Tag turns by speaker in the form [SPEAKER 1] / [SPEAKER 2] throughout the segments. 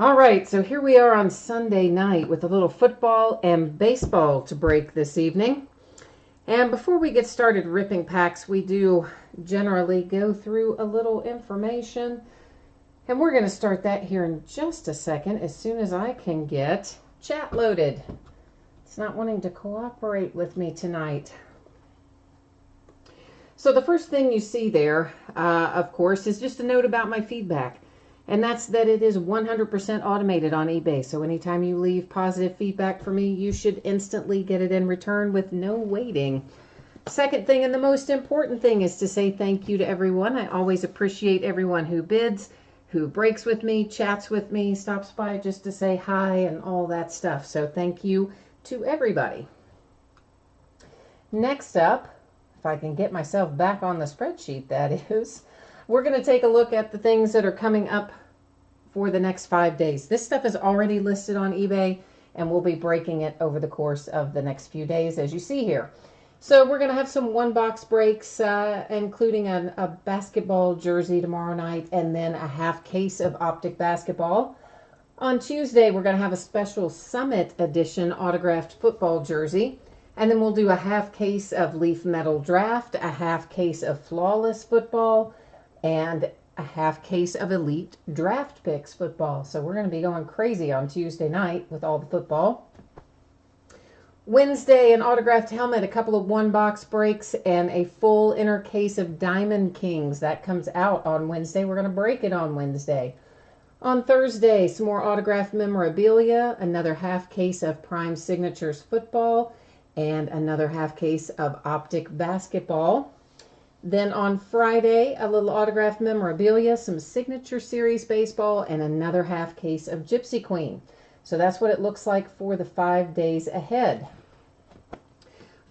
[SPEAKER 1] All right, so here we are on Sunday night with a little football and baseball to break this evening. And before we get started ripping packs, we do generally go through a little information. And we're going to start that here in just a second as soon as I can get chat loaded. It's not wanting to cooperate with me tonight. So the first thing you see there, of course, is just a note about my feedback. And that's that it is 100% automated on eBay. So anytime you leave positive feedback for me, you should instantly get it in return with no waiting. Second thing, and the most important thing, is to say thank you to everyone. I always appreciate everyone who bids, who breaks with me, chats with me, stops by just to say hi and all that stuff. So thank you to everybody. Next up, if I can get myself back on the spreadsheet, that is, we're going to take a look at the things that are coming up for the next 5 days. This stuff is already listed on eBay, and we'll be breaking it over the course of the next few days, as you see here. So we're going to have some one-box breaks, including a basketball jersey tomorrow night, and then a half case of Optic basketball. On Tuesday, we're going to have a special Summit Edition autographed football jersey. And then we'll do a half case of Leaf Metal Draft, a half case of Flawless football, and a half case of Elite Draft Picks football. So we're going to be going crazy on Tuesday night with all the football. Wednesday, an autographed helmet, a couple of one-box breaks, and a full inner case of Diamond Kings. That comes out on Wednesday. We're going to break it on Wednesday. On Thursday, some more autographed memorabilia, another half case of Prime Signatures football, and another half case of Optic basketball. Then on Friday, a little autographed memorabilia, some Signature Series baseball, and another half case of Gypsy Queen. So that's what it looks like for the 5 days ahead.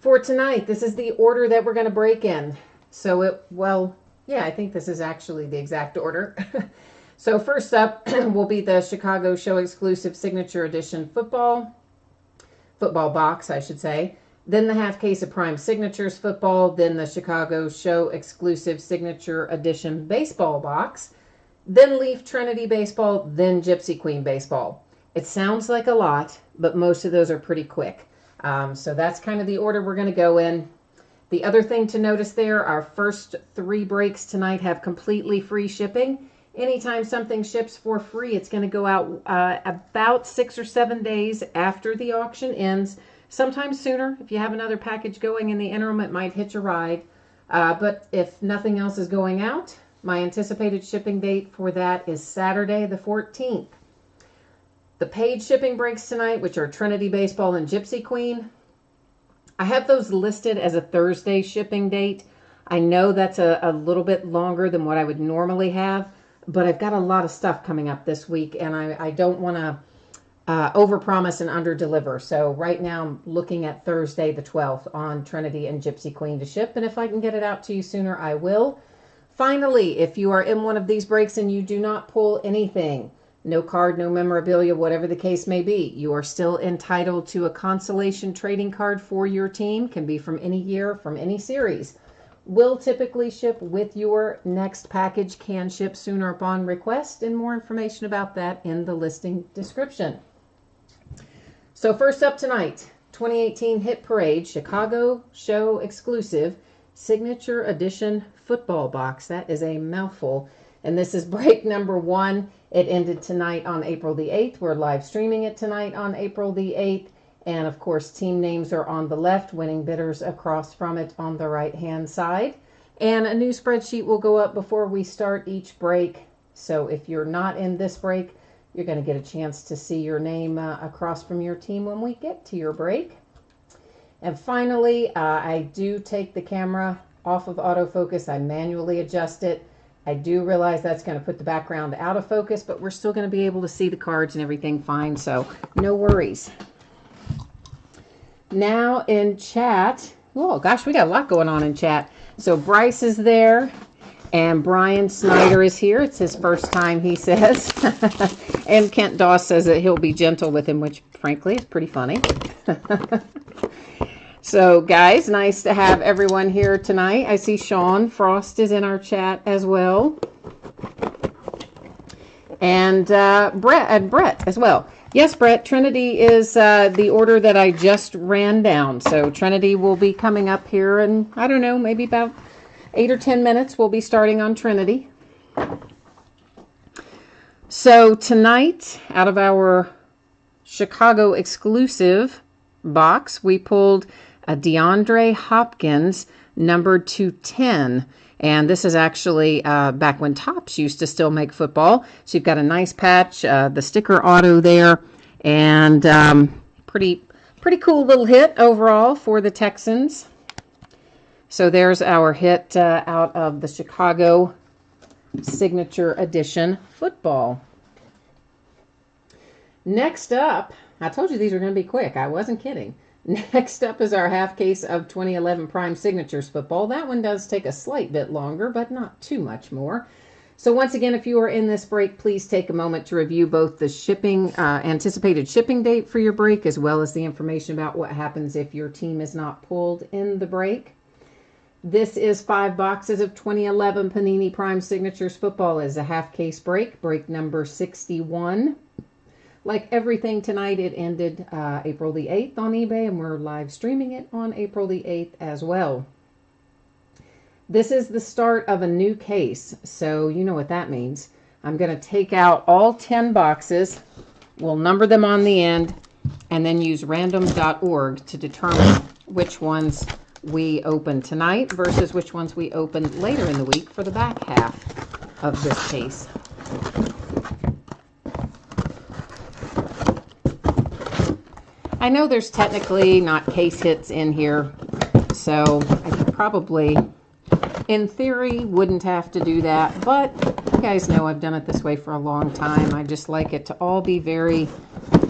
[SPEAKER 1] For tonight, this is the order that we're going to break in. So I think this is actually the exact order. So first up will be the Chicago Show exclusive Signature Edition football box, I should say. Then the half case of Prime Signatures football, then the Chicago Show exclusive Signature Edition baseball box, then Leaf Trinity baseball, then Gypsy Queen baseball. It sounds like a lot, but most of those are pretty quick. So that's kind of the order we're going to go in. The other thing to notice there, our first 3 breaks tonight have completely free shipping. Anytime something ships for free, it's going to go out about 6 or 7 days after the auction ends. Sometimes sooner. If you have another package going in the interim, it might hitch a ride. But if nothing else is going out, my anticipated shipping date for that is Saturday the 14th. The paid shipping breaks tonight, which are Trinity Baseball and Gypsy Queen, I have those listed as a Thursday shipping date. I know that's a little bit longer than what I would normally have, but I've got a lot of stuff coming up this week, and I don't want to overpromise and underdeliver. So right now I'm looking at Thursday the 12th on Trinity and Gypsy Queen to ship, and if I can get it out to you sooner, I will. Finally, if you are in one of these breaks and you do not pull anything, no card, no memorabilia, whatever the case may be, you are still entitled to a consolation trading card for your team. Can be from any year, from any series. Will typically ship with your next package, can ship sooner upon request, and more information about that in the listing description. So first up tonight, 2018 Hit Parade Chicago Show exclusive Signature Edition football box. That is a mouthful. And this is break number 1. It ended tonight on April the 8th. We're live streaming it tonight on April the 8th. And of course, team names are on the left, winning bidders across from it on the right-hand side. And a new spreadsheet will go up before we start each break. So if you're not in this break, you're going to get a chance to see your name across from your team when we get to your break. And finally, I do take the camera off of autofocus. I manually adjust it. I do realize that's going to put the background out of focus, but we're still going to be able to see the cards and everything fine, so no worries. Now in chat, oh gosh, we got a lot going on in chat. So Bryce is there. And Brian Snyder is here. It's his first time, he says. And Kent Doss says that he'll be gentle with him, which frankly is pretty funny. So guys, nice to have everyone here tonight. I see Sean Frost is in our chat as well. And Brett as well. Yes, Brett, Trinity is the order that I just ran down. So Trinity will be coming up here in, I don't know, maybe about 8 or 10 minutes. We'll be starting on Trinity. So tonight, out of our Chicago exclusive box, we pulled a DeAndre Hopkins numbered to 10. And this is actually back when Topps used to still make football. So you've got a nice patch, the sticker auto there, and pretty cool little hit overall for the Texans. So there's our hit out of the Chicago Signature Edition football. Next up, I told you these were going to be quick. I wasn't kidding. Next up is our half case of 2011 Prime Signatures football. That one does take a slight bit longer, but not too much more. So once again, if you are in this break, please take a moment to review both the shipping, anticipated shipping date for your break, as well as the information about what happens if your team is not pulled in the break. This is 5 boxes of 2011 Panini Prime Signatures football as a half case break, break number 61. Like everything tonight, it ended April the 8th on eBay, and we're live streaming it on April the 8th as well. This is the start of a new case, so you know what that means. I'm going to take out all 10 boxes, we'll number them on the end, and then use random.org to determine which ones we open tonight versus which ones we open later in the week for the back half of this case. I know there's technically not case hits in here, so I probably, in theory, wouldn't have to do that, but you guys know I've done it this way for a long time. I just like it to all be very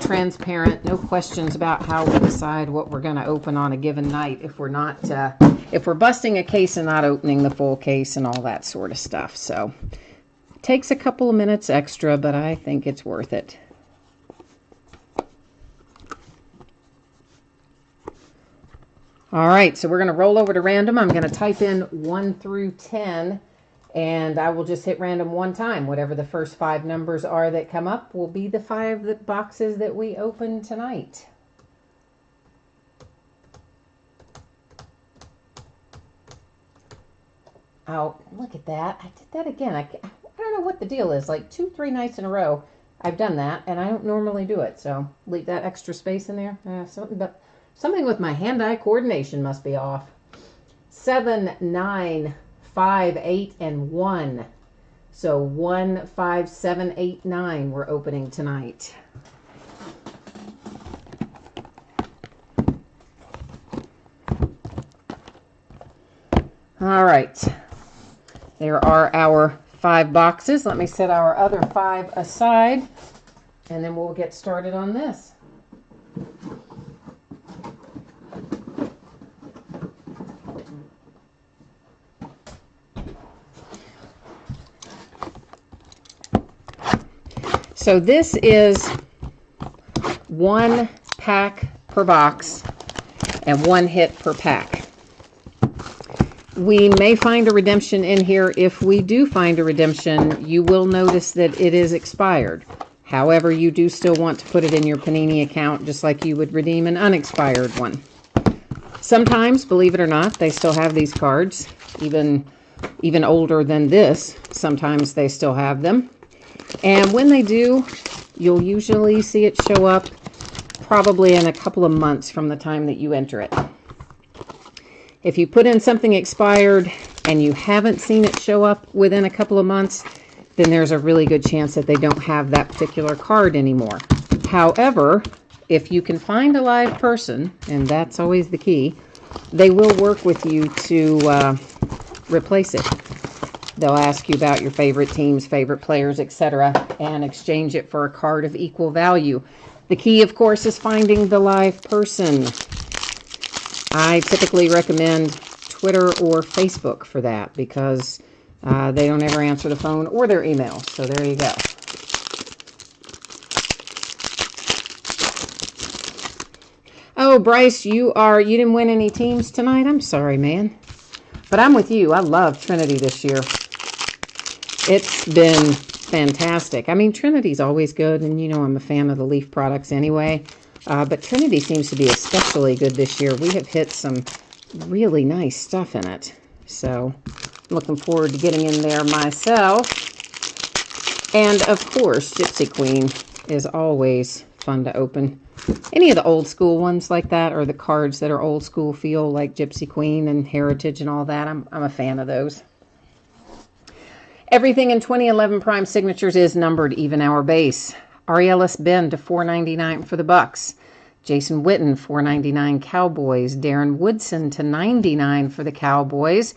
[SPEAKER 1] transparent, no questions about how we decide what we're going to open on a given night if we're not, if we're busting a case and not opening the full case and all that sort of stuff. So it takes a couple of minutes extra, but I think it's worth it. All right, so we're going to roll over to random. I'm going to type in 1 through 10, and I will just hit random one time. Whatever the first 5 numbers are that come up will be the 5 boxes that we open tonight. Oh, look at that. I did that again. I don't know what the deal is. Like 2-3 nights in a row, I've done that, and I don't normally do it. So leave that extra space in there. Something with my hand-eye coordination must be off. 7, 9, 5, 8, and 1. So 1, 5, 7, 8, 9 we're opening tonight. All right. There are our 5 boxes. Let me set our other 5 aside, and then we'll get started on this. So this is 1 pack per box and 1 hit per pack. We may find a redemption in here. If we do find a redemption, you will notice that it is expired. However, you do still want to put it in your Panini account just like you would redeem an unexpired one. Sometimes, believe it or not, they still have these cards, even older than this. Sometimes they still have them. And when they do, you'll usually see it show up probably in a couple of months from the time that you enter it. If you put in something expired and you haven't seen it show up within a couple of months, then there's a really good chance that they don't have that particular card anymore. However, if you can find a live person, and that's always the key, they will work with you to replace it. They'll ask you about your favorite teams, favorite players, etc., and exchange it for a card of equal value. The key, of course, is finding the live person. I typically recommend Twitter or Facebook for that because they don't ever answer the phone or their email. So there you go. Oh, Bryce, you didn't win any teams tonight? I'm sorry, man. But I'm with you. I love Trinity this year. It's been fantastic. I mean, Trinity's always good, and you know I'm a fan of the Leaf products anyway. But Trinity seems to be especially good this year. We have hit some really nice stuff in it. So, looking forward to getting in there myself. And, of course, Gypsy Queen is always fun to open. Any of the old school ones like that, or the cards that are old school feel, like Gypsy Queen and Heritage and all that, I'm a fan of those. Everything in 2011 Prime Signatures is numbered even hour base. Ellis Ben to $4.99 for the Bucks. Jason Witten, $4.99 Cowboys. Darren Woodson to $99 for the Cowboys.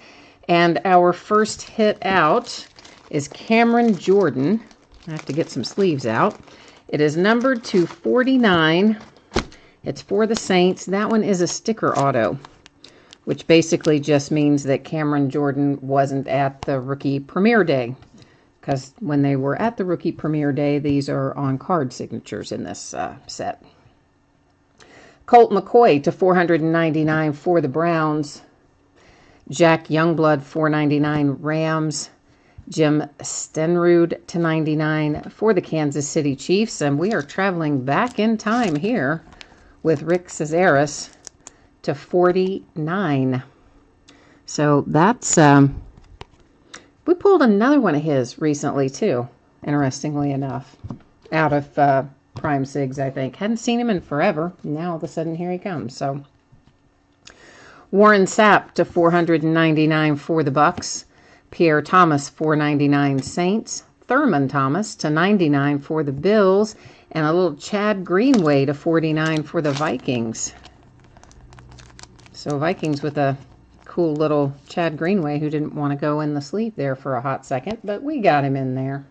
[SPEAKER 1] And our first hit out is Cameron Jordan. I have to get some sleeves out. It is numbered to 49. It's for the Saints. That one is a sticker auto, which basically just means that Cameron Jordan wasn't at the Rookie Premiere Day. Because when they were at the Rookie Premiere Day, these are on card signatures in this set. Colt McCoy to $499 for the Browns. Jack Youngblood, $4.99 Rams. Jim Stenrud to $99 for the Kansas City Chiefs. And we are traveling back in time here with Rick Cazares to $49. So that's, we pulled another one of his recently too, interestingly enough, out of Prime Sigs, I think. Hadn't seen him in forever. Now all of a sudden here he comes. So Warren Sapp to $499 for the Bucks. Pierre Thomas, $4.99 Saints. Thurman Thomas to $99 for the Bills. And a little Chad Greenway to $49 for the Vikings. So Vikings with a cool little Chad Greenway who didn't want to go in the sleeve there for a hot second, but we got him in there.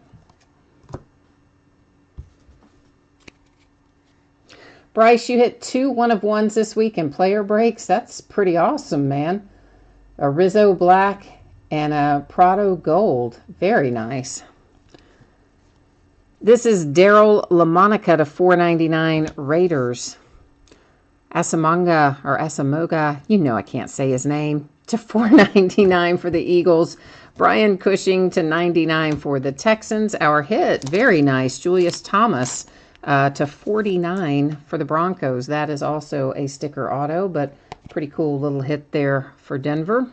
[SPEAKER 1] Bryce, you hit 2 1-of-1s this week in player breaks. That's pretty awesome, man. A Rizzo Black and a Prado Gold. Very nice. This is Daryl LaMonica to $4.99 Raiders. Asamoga, you know I can't say his name, to $4.99 for the Eagles. Brian Cushing to $99 for the Texans. Our hit, very nice, Julius Thomas to $49 for the Broncos. That is also a sticker auto, but pretty cool little hit there for Denver.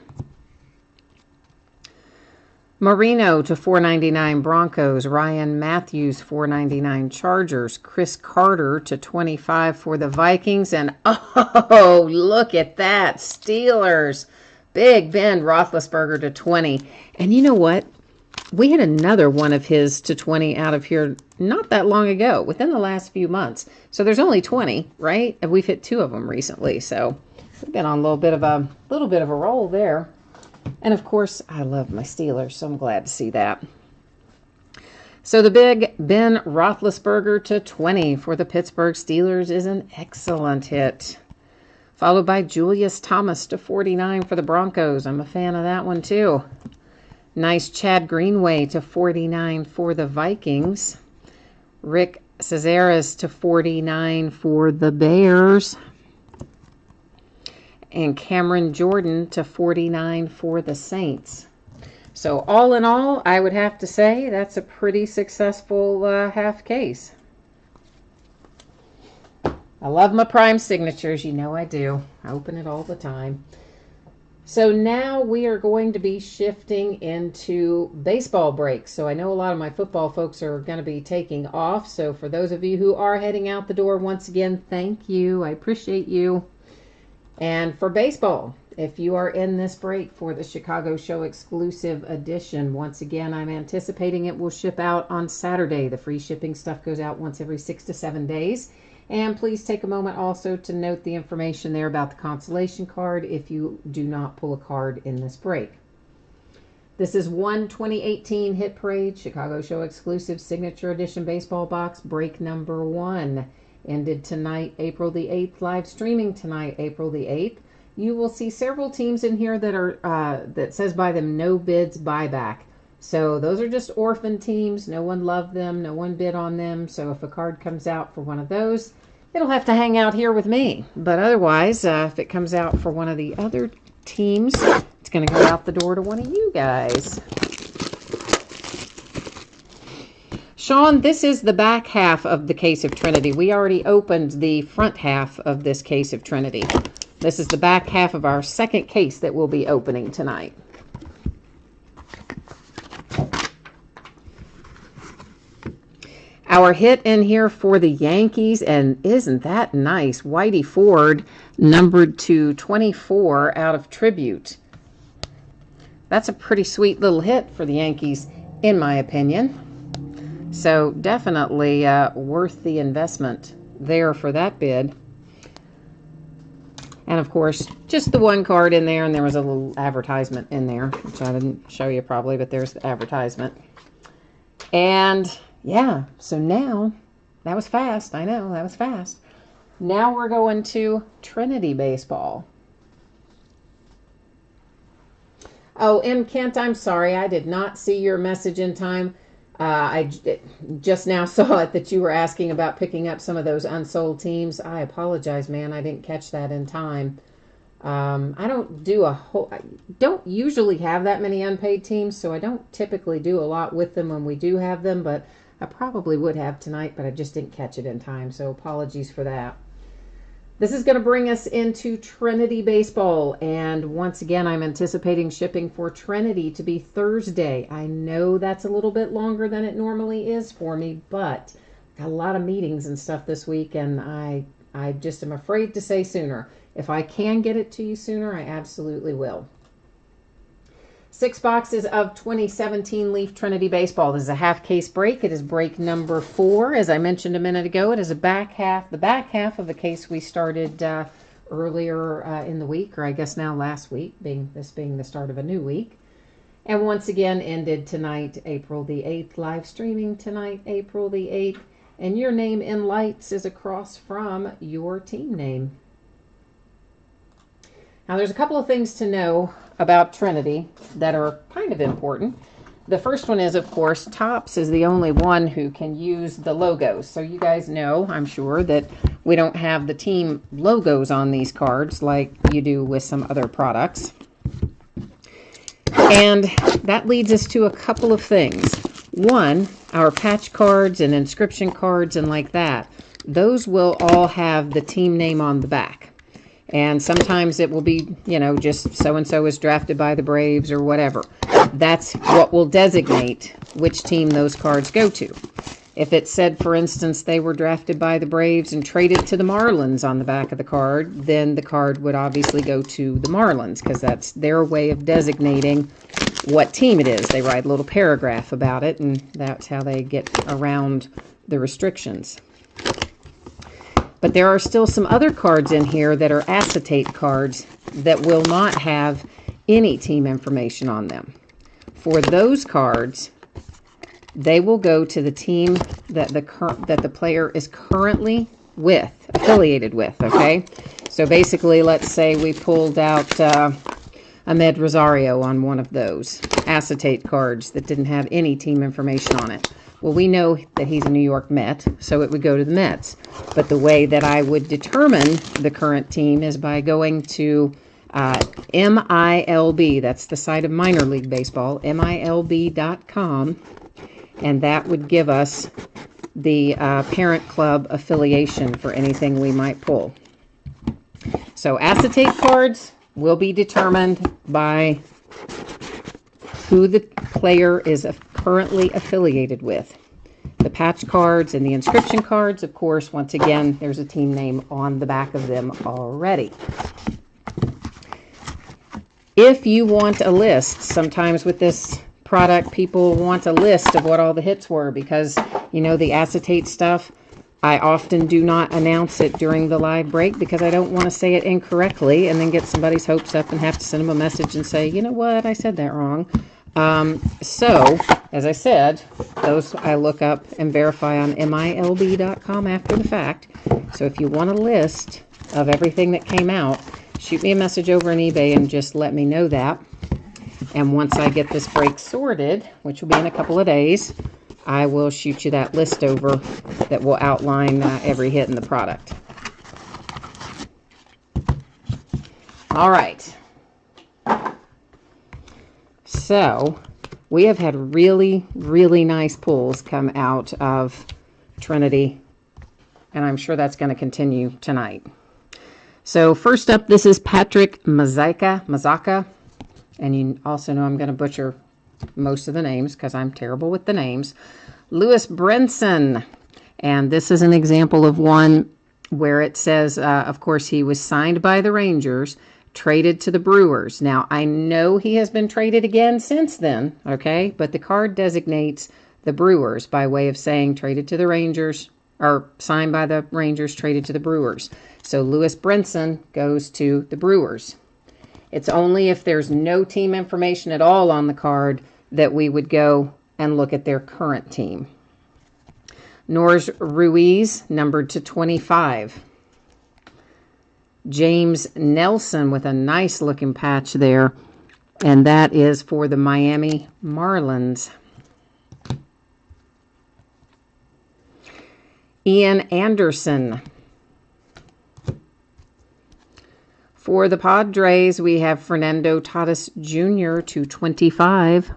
[SPEAKER 1] Marino to $4.99 Broncos. Ryan Matthews, $4.99 Chargers. Chris Carter to $25 for the Vikings. And oh, look at that, Steelers. Big Ben Roethlisberger to $20. And you know what? We had another one of his to $20 out of here not that long ago, within the last few months. So there's only 20, right? And we've hit 2 of them recently. So we've been on a little bit of a roll there. And of course, I love my Steelers, so I'm glad to see that. So the big Ben Roethlisberger to $20 for the Pittsburgh Steelers is an excellent hit. Followed by Julius Thomas to $49 for the Broncos. I'm a fan of that one too. Nice Chad Greenway to $49 for the Vikings. Rick Cazares to $49 for the Bears. And Cameron Jordan to $49 for the Saints. So all in all, I would have to say that's a pretty successful half case. I love my Prime Signatures. You know I do. I open it all the time. So now we are going to be shifting into baseball breaks. So I know a lot of my football folks are going to be taking off. So for those of you who are heading out the door, once again, thank you. I appreciate you. And for baseball, if you are in this break for the Chicago Show exclusive edition, once again, I'm anticipating it will ship out on Saturday. The free shipping stuff goes out once every 6 to 7 days. And please take a moment also to note the information there about the consolation card if you do not pull a card in this break. This is 2018 Hit Parade Chicago Show exclusive signature edition baseball box break number 1. Ended tonight, April the 8th, live streaming tonight, April the 8th. You will see several teams in here that are that says by them no bids buyback. So those are just orphan teams. No one loved them. No one bid on them. So if a card comes out for one of those, it'll have to hang out here with me. But otherwise, if it comes out for one of the other teams, it's going to go out the door to one of you guys. Sean, this is the back half of the case of Trinity. We already opened the front half of this case of Trinity. This is the back half of our second case that we'll be opening tonight. Our hit in here for the Yankees, and isn't that nice? Whitey Ford, numbered to 24 out of Tribute. That's a pretty sweet little hit for the Yankees, in my opinion. So definitely worth the investment there for that bid. And of course, just the one card in there, and there was a little advertisement in there, which I didn't show you probably, but there's the advertisement. And yeah, so now, that was fast. I know, that was fast. Now we're going to Trinity Baseball. Oh, M. Kent, I'm sorry. I did not see your message in time. I just now saw it that you were asking about picking up some of those unsold teams. I apologize, man. I didn't catch that in time. I don't usually have that many unpaid teams, so I don't typically do a lot with them when we do have them, but I probably would have tonight, but I just didn't catch it in time, so apologies for that. This is going to bring us into Trinity Baseball, and once again, I'm anticipating shipping for Trinity to be Thursday. I know that's a little bit longer than it normally is for me, but I've got a lot of meetings and stuff this week, and I just am afraid to say sooner. If I can get it to you sooner, I absolutely will. 6 boxes of 2017 Leaf Trinity Baseball. This is a half case break. It is break number 4. As I mentioned a minute ago, it is the back half of the case we started earlier in the week, or I guess now last week, this being the start of a new week. And once again ended tonight, April the 8th. Live streaming tonight, April the 8th. And your name in lights is across from your team name. Now, there's a couple of things to know about Trinity that are kind of important. The first one is, of course, Topps is the only one who can use the logos. So you guys know, I'm sure, that we don't have the team logos on these cards like you do with some other products. And that leads us to a couple of things. One, our patch cards and inscription cards and like that, those will all have the team name on the back. And sometimes it will be, you know, just so-and-so is drafted by the Braves or whatever. That's what will designate which team those cards go to. If it said, for instance, they were drafted by the Braves and traded to the Marlins on the back of the card, then the card would obviously go to the Marlins because that's their way of designating what team it is. They write a little paragraph about it, and that's how they get around the restrictions. But there are still some other cards in here that are acetate cards that will not have any team information on them. For those cards, they will go to the team that the player is currently affiliated with, okay? So basically, let's say we pulled out Ahmed Rosario on one of those acetate cards that didn't have any team information on it. Well, we know that he's a New York Met, so it would go to the Mets. But the way that I would determine the current team is by going to MILB. That's the site of minor league baseball, MILB.com. And that would give us the parent club affiliation for anything we might pull. So acetate cards will be determined by who the player is currently affiliated with. The patch cards and the inscription cards, of course, once again, there's a team name on the back of them already. If you want a list, sometimes with this product, people want a list of what all the hits were because, you know, the acetate stuff, I often do not announce it during the live break because I don't want to say it incorrectly and then get somebody's hopes up and have to send them a message and say, you know what, I said that wrong. So, as I said, those I look up and verify on MILB.com after the fact. So if you want a list of everything that came out, shoot me a message over on eBay and just let me know that. And once I get this break sorted, which will be in a couple of days, I will shoot you that list over that will outline every hit in the product. All right. So, We have had really, really nice pulls come out of Trinity, and I'm sure that's going to continue tonight. So first up, this is Patrick Mazaka, and you also know I'm going to butcher most of the names because I'm terrible with the names. Lewis Brinson, and this is an example of one where it says, of course, he was signed by the Rangers, traded to the Brewers. Now, I know he has been traded again since then, okay? But the card designates the Brewers by way of saying traded to the Rangers, or signed by the Rangers, traded to the Brewers. So Lewis Brinson goes to the Brewers. It's only if there's no team information at all on the card that we would go and look at their current team. Norris Ruiz, numbered to 25. James Nelson with a nice looking patch there, and that is for the Miami Marlins. Ian Anderson. For the Padres, we have Fernando Tatis Jr. to 25.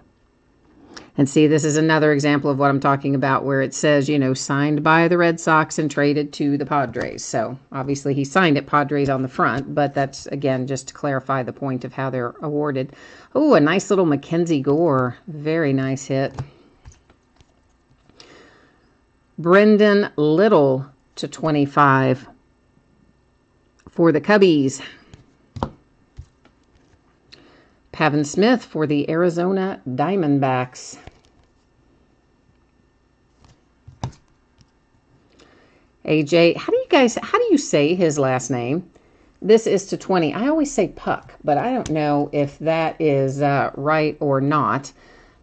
[SPEAKER 1] And see, this is another example of what I'm talking about where it says, you know, signed by the Red Sox and traded to the Padres. So obviously he signed it Padres on the front, but that's, again, just to clarify the point of how they're awarded. Oh, a nice little Mackenzie Gore. Very nice hit. Brendan Little to 25 for the Cubbies. Pavin Smith for the Arizona Diamondbacks. AJ, how do you say his last name? This is to 20. I always say Puck, but I don't know if that is right or not,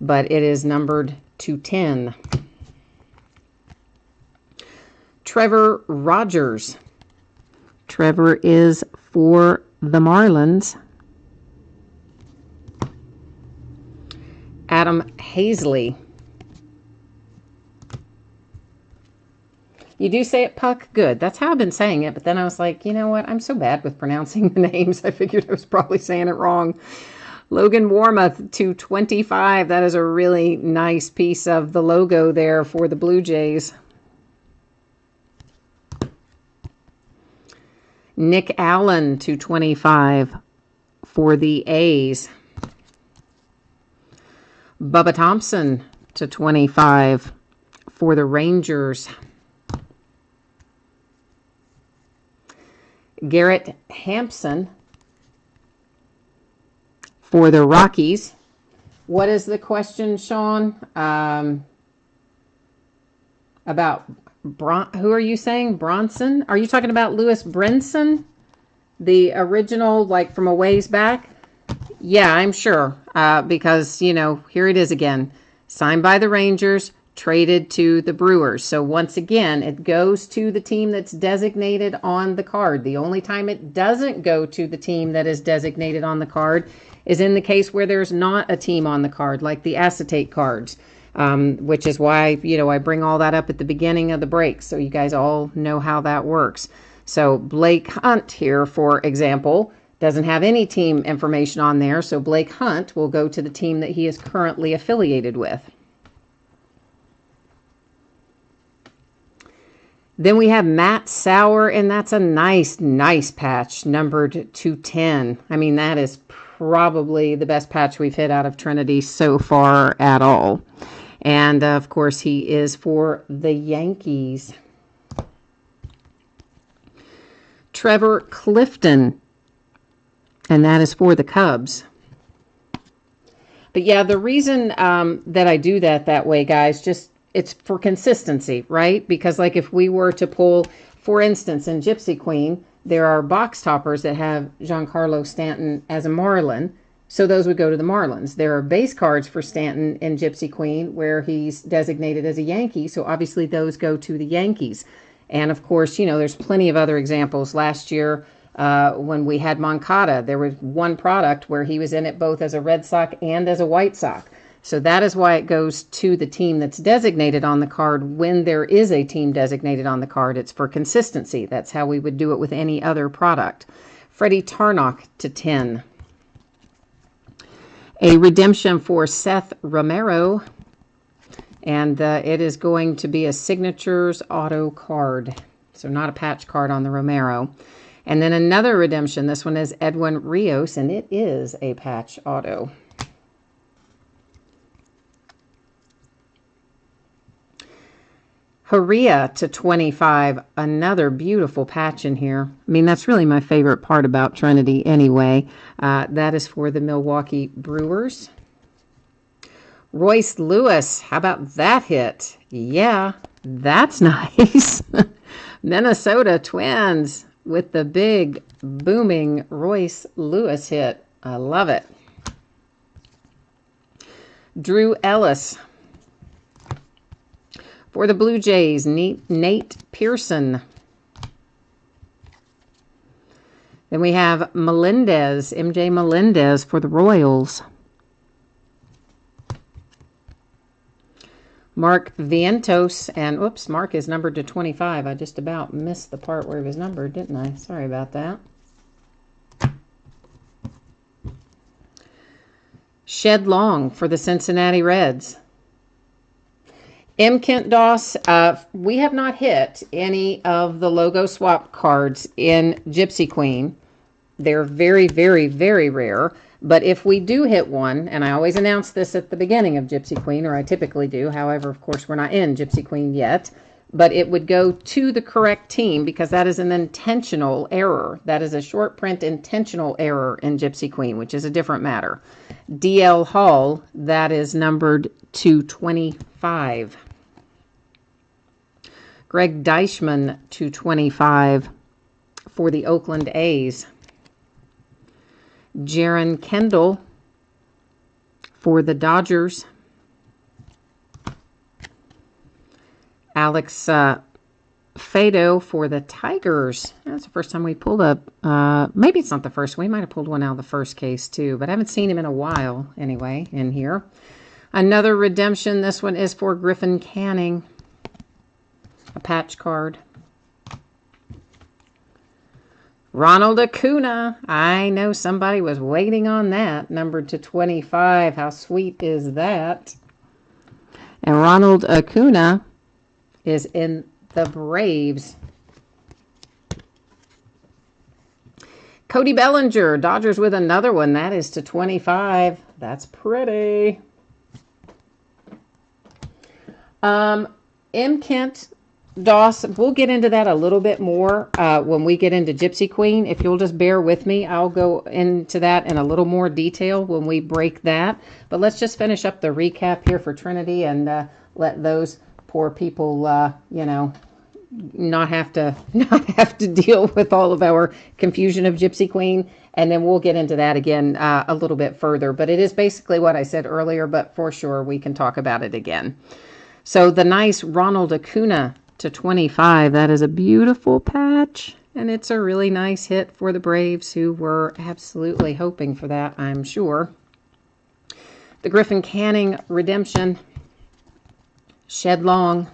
[SPEAKER 1] but it is numbered to 10. Trevor Rogers. Trevor is for the Marlins. Adam Hazley. You do say it Puck? Good. That's how I've been saying it, but then I was like, you know what? I'm so bad with pronouncing the names. I figured I was probably saying it wrong. Logan Warmoth to 25. That is a really nice piece of the logo there for the Blue Jays. Nick Allen to 25 for the A's. Bubba Thompson to 25 for the Rangers. Garrett Hampson for the Rockies. What is the question, Sean? About who are you saying? Bronson? Are you talking about Lewis Brinson? The original, like from a ways back? Yeah, I'm sure. Because, you know, here it is again. Signed by the Rangers, traded to the Brewers. So once again, it goes to the team that's designated on the card. The only time it doesn't go to the team that is designated on the card is in the case where there's not a team on the card, like the acetate cards, which is why, you know, I bring all that up at the beginning of the break so you guys all know how that works. So Blake Hunt here, for example, doesn't have any team information on there, so Blake Hunt will go to the team that he is currently affiliated with. Then we have Matt Sauer, and that's a nice, nice patch, numbered to 10. I mean, that is probably the best patch we've hit out of Trinity so far at all. And, of course, he is for the Yankees. Trevor Clifton, and that is for the Cubs. But, yeah, the reason that I do that way, guys, just it's for consistency, right? Because like if we were to pull, for instance, in Gypsy Queen, there are box toppers that have Giancarlo Stanton as a Marlin. So those would go to the Marlins. There are base cards for Stanton in Gypsy Queen where he's designated as a Yankee. So obviously those go to the Yankees. And of course, you know, there's plenty of other examples. Last year when we had Moncada, there was one product where he was in it both as a Red Sox and as a White Sox. So that is why it goes to the team that's designated on the card. When there is a team designated on the card, it's for consistency. That's how we would do it with any other product. Freddie Tarnock to 10. A redemption for Seth Romero, and it is going to be a signatures auto card, so not a patch card on the Romero. And then another redemption. This one is Edwin Rios, and it is a patch auto. Haria to 25, another beautiful patch in here. I mean, that's really my favorite part about Trinity anyway. That is for the Milwaukee Brewers. Royce Lewis, how about that hit? Yeah, that's nice. Minnesota Twins with the big booming Royce Lewis hit. I love it. Drew Ellis. For the Blue Jays, Nate Pearson. Then we have Melendez, MJ Melendez for the Royals. Mark Vientos, and oops, Mark is numbered to 25. I just about missed the part where he was numbered, didn't I? Sorry about that. Shed Long for the Cincinnati Reds. M. Kent Doss, we have not hit any of the logo swap cards in Gypsy Queen. They're very, very, very rare. But if we do hit one, and I always announce this at the beginning of Gypsy Queen, or I typically do. However, of course, we're not in Gypsy Queen yet. But it would go to the correct team because that is an intentional error. That is a short print intentional error in Gypsy Queen, which is a different matter. D.L. Hall, that is numbered to 25. Greg Deichmann to 25 for the Oakland A's. Jaron Kendall for the Dodgers. Alex Fado for the Tigers. That's the first time we pulled up. Maybe it's not the first. We might have pulled one out of the first case too, but I haven't seen him in a while anyway in here. Another redemption. This one is for Griffin Canning. A patch card. Ronald Acuna. I know somebody was waiting on that. Numbered to 25. How sweet is that? And Ronald Acuna is in the Braves. Cody Bellinger. Dodgers with another one. That is to 25. That's pretty. M. Kent Doss, we'll get into that a little bit more when we get into Gypsy Queen. If you'll just bear with me, I'll go into that in a little more detail when we break that. But let's just finish up the recap here for Trinity and let those poor people, you know, not have to deal with all of our confusion of Gypsy Queen. And then we'll get into that again a little bit further. But it is basically what I said earlier, but for sure we can talk about it again. So the nice Ronald Acuna to 25. That is a beautiful patch, and it's a really nice hit for the Braves, who were absolutely hoping for that, I'm sure. The Griffin Canning redemption. Shed Long.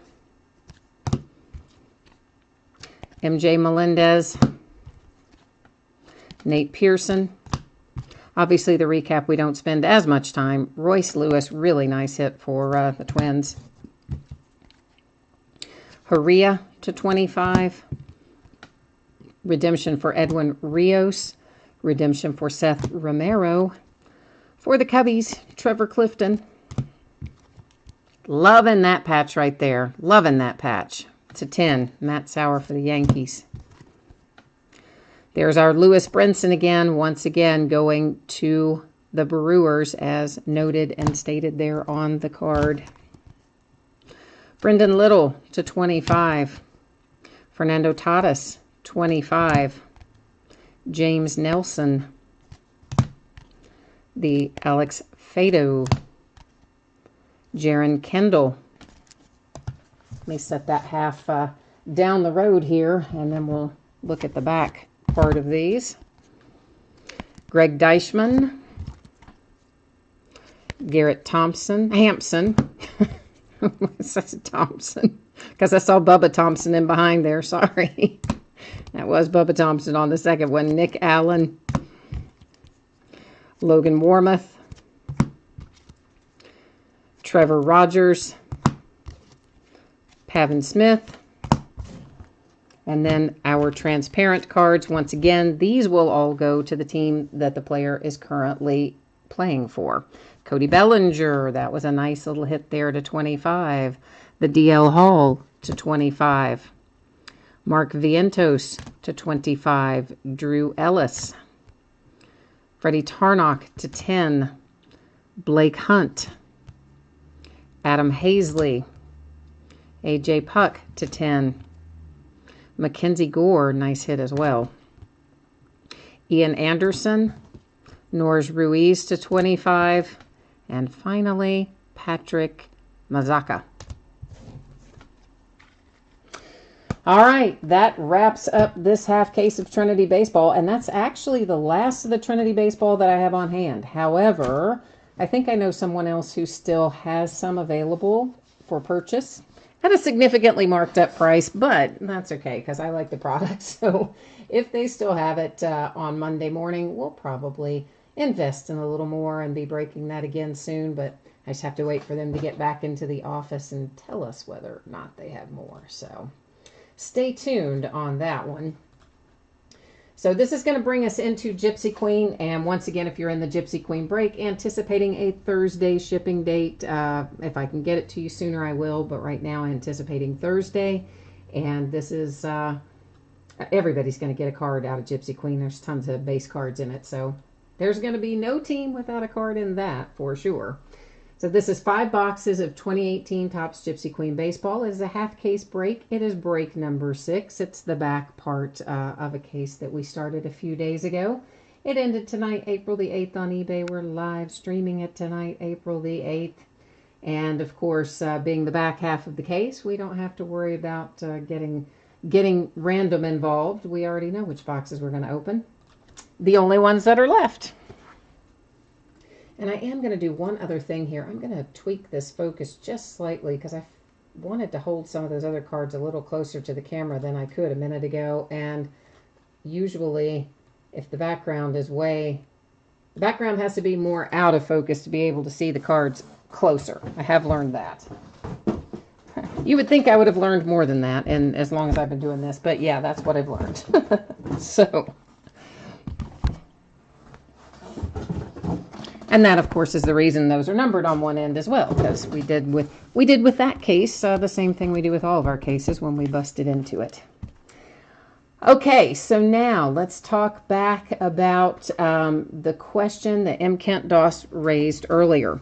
[SPEAKER 1] MJ Melendez. Nate Pearson. Obviously, the recap, we don't spend as much time. Royce Lewis, really nice hit for the Twins. Haria to 25. Redemption for Edwin Rios. Redemption for Seth Romero. For the Cubbies, Trevor Clifton. Loving that patch right there. Loving that patch. To 10. Matt Sauer for the Yankees. There's our Lewis Brinson again. Once again, going to the Brewers as noted and stated there on the card. Brendan Little to 25. Fernando Tatis, 25. James Nelson. The Alex Fado. Jaron Kendall. Let me set that half down the road here, and then we'll look at the back part of these. Greg Deichmann. Garrett Hampson. Says Thompson, because I saw Bubba Thompson in behind there. Sorry. That was Bubba Thompson on the second one. Nick Allen. Logan Warmoth. Trevor Rogers, Pavin Smith, and then our transparent cards. Once again, these will all go to the team that the player is currently playing for. Cody Bellinger, that was a nice little hit there to 25. The DL Hall to 25. Mark Vientos to 25. Drew Ellis. Freddie Tarnock to 10. Blake Hunt. Adam Hazley. AJ Puck to 10. Mackenzie Gore, nice hit as well. Ian Anderson. Norris Ruiz to 25. And finally, Patrick Mazzaka. All right, that wraps up this half case of Trinity Baseball, and that's actually the last of the Trinity Baseball that I have on hand. However, I think I know someone else who still has some available for purchase at a significantly marked up price, but that's okay because I like the product. So if they still have it on Monday morning, we'll probably invest in a little more and be breaking that again soon, but I just have to wait for them to get back into the office and tell us whether or not they have more. So stay tuned on that one. So this is going to bring us into Gypsy Queen. And once again, if you're in the Gypsy Queen break, anticipating a Thursday shipping date. If I can get it to you sooner, I will. But right now, anticipating Thursday. And this is, everybody's going to get a card out of Gypsy Queen. There's tons of base cards in it. So there's going to be no team without a card in that for sure. So this is 5 boxes of 2018 Topps Gypsy Queen Baseball. It is a half case break. It is break number 6. It's the back part of a case that we started a few days ago. It ended tonight, April the 8th on eBay. We're live streaming it tonight, April the 8th. And of course, being the back half of the case, we don't have to worry about getting random involved. We already know which boxes we're going to open. The only ones that are left. And I am going to do one other thing here. I'm going to tweak this focus just slightly because I wanted to hold some of those other cards a little closer to the camera than I could a minute ago. And usually, if the background is the background has to be more out of focus to be able to see the cards closer. I have learned that. You would think I would have learned more than that, and as long as I've been doing this. But yeah, that's what I've learned. So... And that, of course, is the reason those are numbered on one end as well, because we did with that case the same thing we do with all of our cases when we busted into it. Okay, so now let's talk back about the question that M. Kent Doss raised earlier.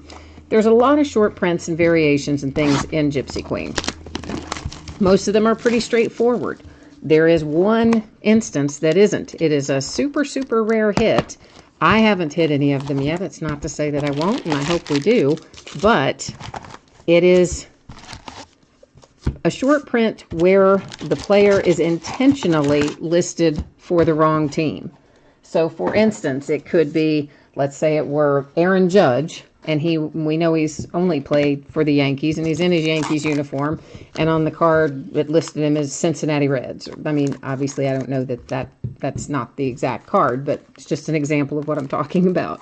[SPEAKER 1] There's a lot of short prints and variations and things in Gypsy Queen. Most of them are pretty straightforward. There is one instance that isn't. It is a super, super rare hit. I haven't hit any of them yet. It's not to say that I won't, and I hope we do. But it is a short print where the player is intentionally listed for the wrong team. So, for instance, it could be, let's say it were Aaron Judge, and we know he's only played for the Yankees, and he's in his Yankees uniform, and on the card it listed him as Cincinnati Reds. I mean, obviously I don't know that's not the exact card, but it's just an example of what I'm talking about.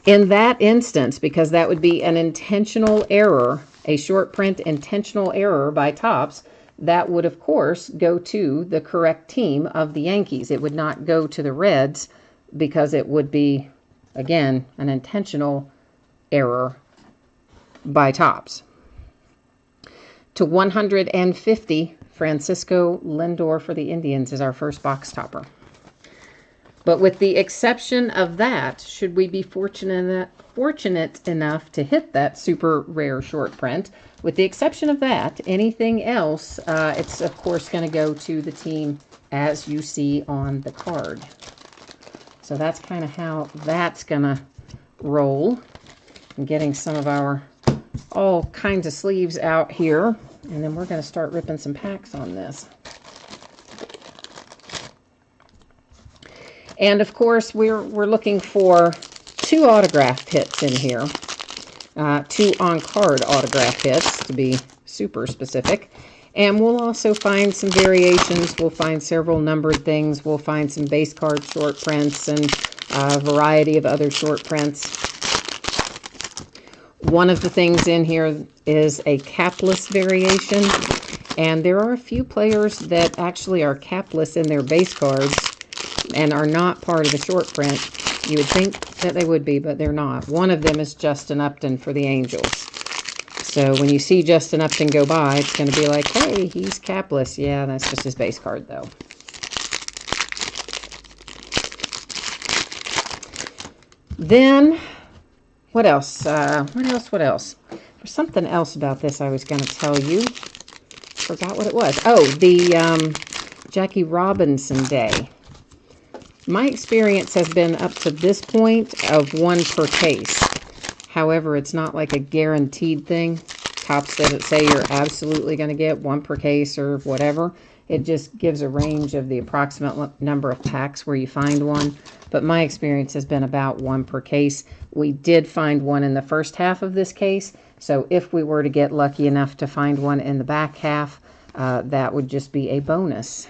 [SPEAKER 1] In that instance, because that would be an intentional error, a short print intentional error by Topps, that would, of course, go to the correct team of the Yankees. It would not go to the Reds because it would be, again, an intentional error by Topps. To 150, Francisco Lindor for the Indians is our first box topper. But with the exception of that, should we be fortunate enough to hit that super rare short print, with the exception of that, anything else, it's of course going to go to the team as you see on the card. So that's kind of how that's going to roll. I'm getting some of our all kinds of sleeves out here, and then we're going to start ripping some packs on this. And of course, we're looking for 2 autographed hits in here, 2 on-card autograph hits to be super specific. And we'll also find some variations. We'll find several numbered things. We'll find some base card short prints and a variety of other short prints. One of the things in here is a capless variation, and there are a few players that actually are capless in their base cards and are not part of the short print. You would think that they would be, but they're not. One of them is Justin Upton for the Angels. So when you see Justin Upton go by, it's going to be like, hey, he's capless. Yeah, that's just his base card, though. Then, what else? What else? There's something else about this I was going to tell you. Forgot what it was. Oh, the Jackie Robinson Day. My experience has been up to this point of 1 per case. However, it's not like a guaranteed thing. Topps doesn't say you're absolutely going to get 1 per case or whatever. It just gives a range of the approximate number of packs where you find one. But my experience has been about 1 per case. We did find one in the first half of this case. So if we were to get lucky enough to find one in the back half, that would just be a bonus.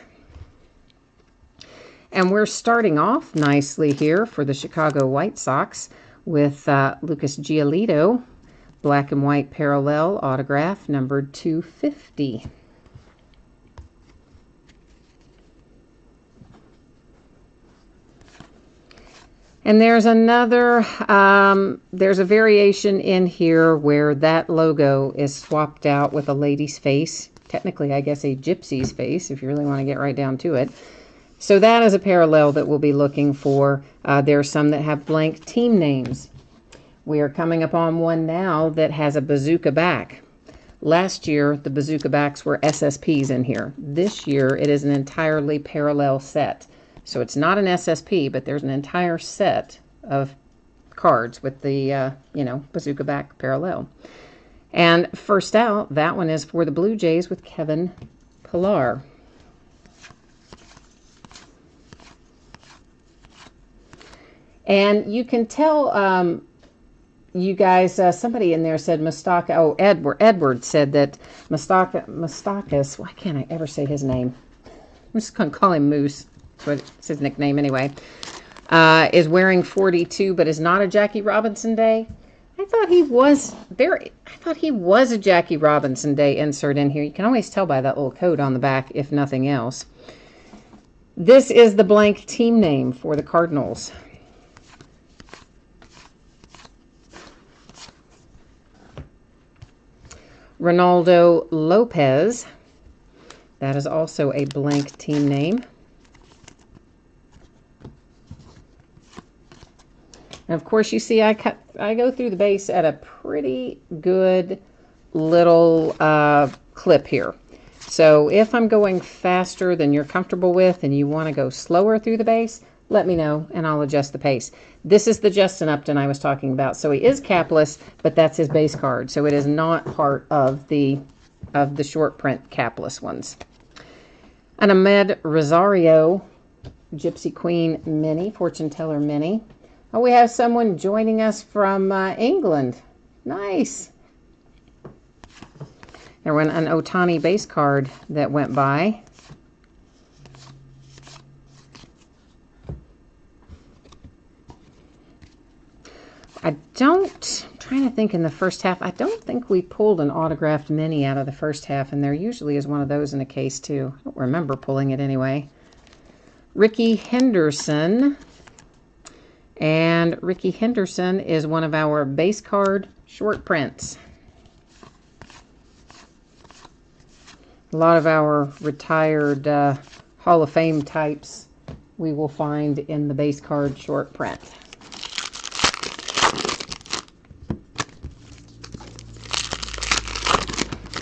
[SPEAKER 1] And we're starting off nicely here for the Chicago White Sox with Lucas Giolito, black and white parallel autograph, numbered 250. And there's another, there's a variation in here where that logo is swapped out with a lady's face. Technically, I guess a gypsy's face, if you really want to get right down to it. So that is a parallel that we'll be looking for. There are some that have blank team names. We are coming upon one now that has a bazooka back. Last year, the bazooka backs were SSPs in here. This year, it is an entirely parallel set. So it's not an SSP, but there's an entire set of cards with the, bazooka back parallel. And first out, that one is for the Blue Jays with Kevin Pillar. And you can tell, you guys, somebody in there said Mustaka. Oh, Edward said that Mustakas, why can't I ever say his name? I'm just going to call him Moose. That's his nickname anyway. Is wearing 42, but is not a Jackie Robinson Day. I thought he was there. I thought he was a Jackie Robinson Day insert in here. You can always tell by that little code on the back, if nothing else. This is the blank team name for the Cardinals. Ronaldo Lopez. That is also a blank team name. And of course, you see I go through the base at a pretty good little clip here. So if I'm going faster than you're comfortable with and you want to go slower through the base, let me know and I'll adjust the pace. This is the Justin Upton I was talking about. So he is capless, but that's his base card. So it is not part of the short print capless ones. An Ahmed Rosario Gypsy Queen Mini, Fortune Teller Mini. Oh, we have someone joining us from England. Nice. There went an Otani base card that went by. I'm trying to think in the first half, I don't think we pulled an autographed mini out of the first half, and there usually is one of those in a case too. I don't remember pulling it anyway. Ricky Henderson. And Ricky Henderson is one of our base card short prints. A lot of our retired Hall of Fame types we will find in the base card short print.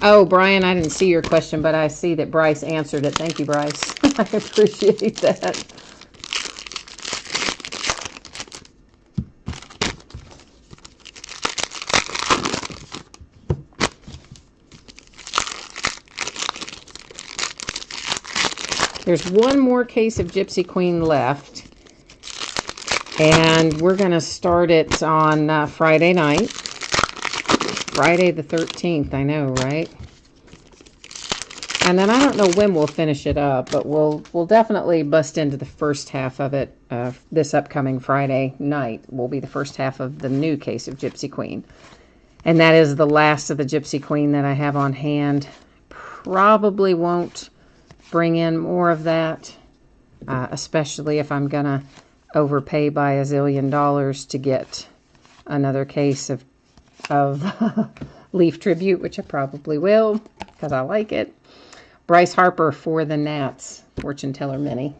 [SPEAKER 1] Oh, Brian, I didn't see your question, but I see that Bryce answered it. Thank you, Bryce. I appreciate that. There's one more case of Gypsy Queen left, and we're going to start it on Friday night. Friday the 13th, I know, right? And then I don't know when we'll finish it up, but we'll definitely bust into the first half of it. This upcoming Friday night will be the first half of the new case of Gypsy Queen. And that is the last of the Gypsy Queen that I have on hand. Probably won't bring in more of that, especially if I'm going to overpay by a zillion dollars to get another case of Leaf Tribute, which I probably will because I like it. Bryce Harper for the Nats, Fortune Teller Mini.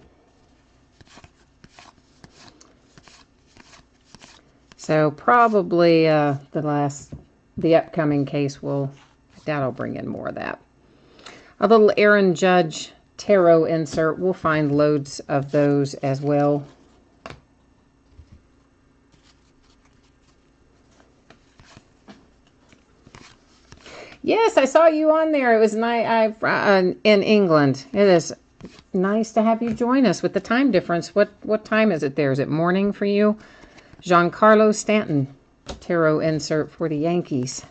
[SPEAKER 1] So probably the upcoming case that'll bring in more of that. A little Aaron Judge tarot insert. We'll find loads of those as well. Yes, I saw you on there. It was nice in England. It is nice to have you join us with the time difference. What time is it there? Is it morning for you? Giancarlo Stanton, tarot insert for the Yankees.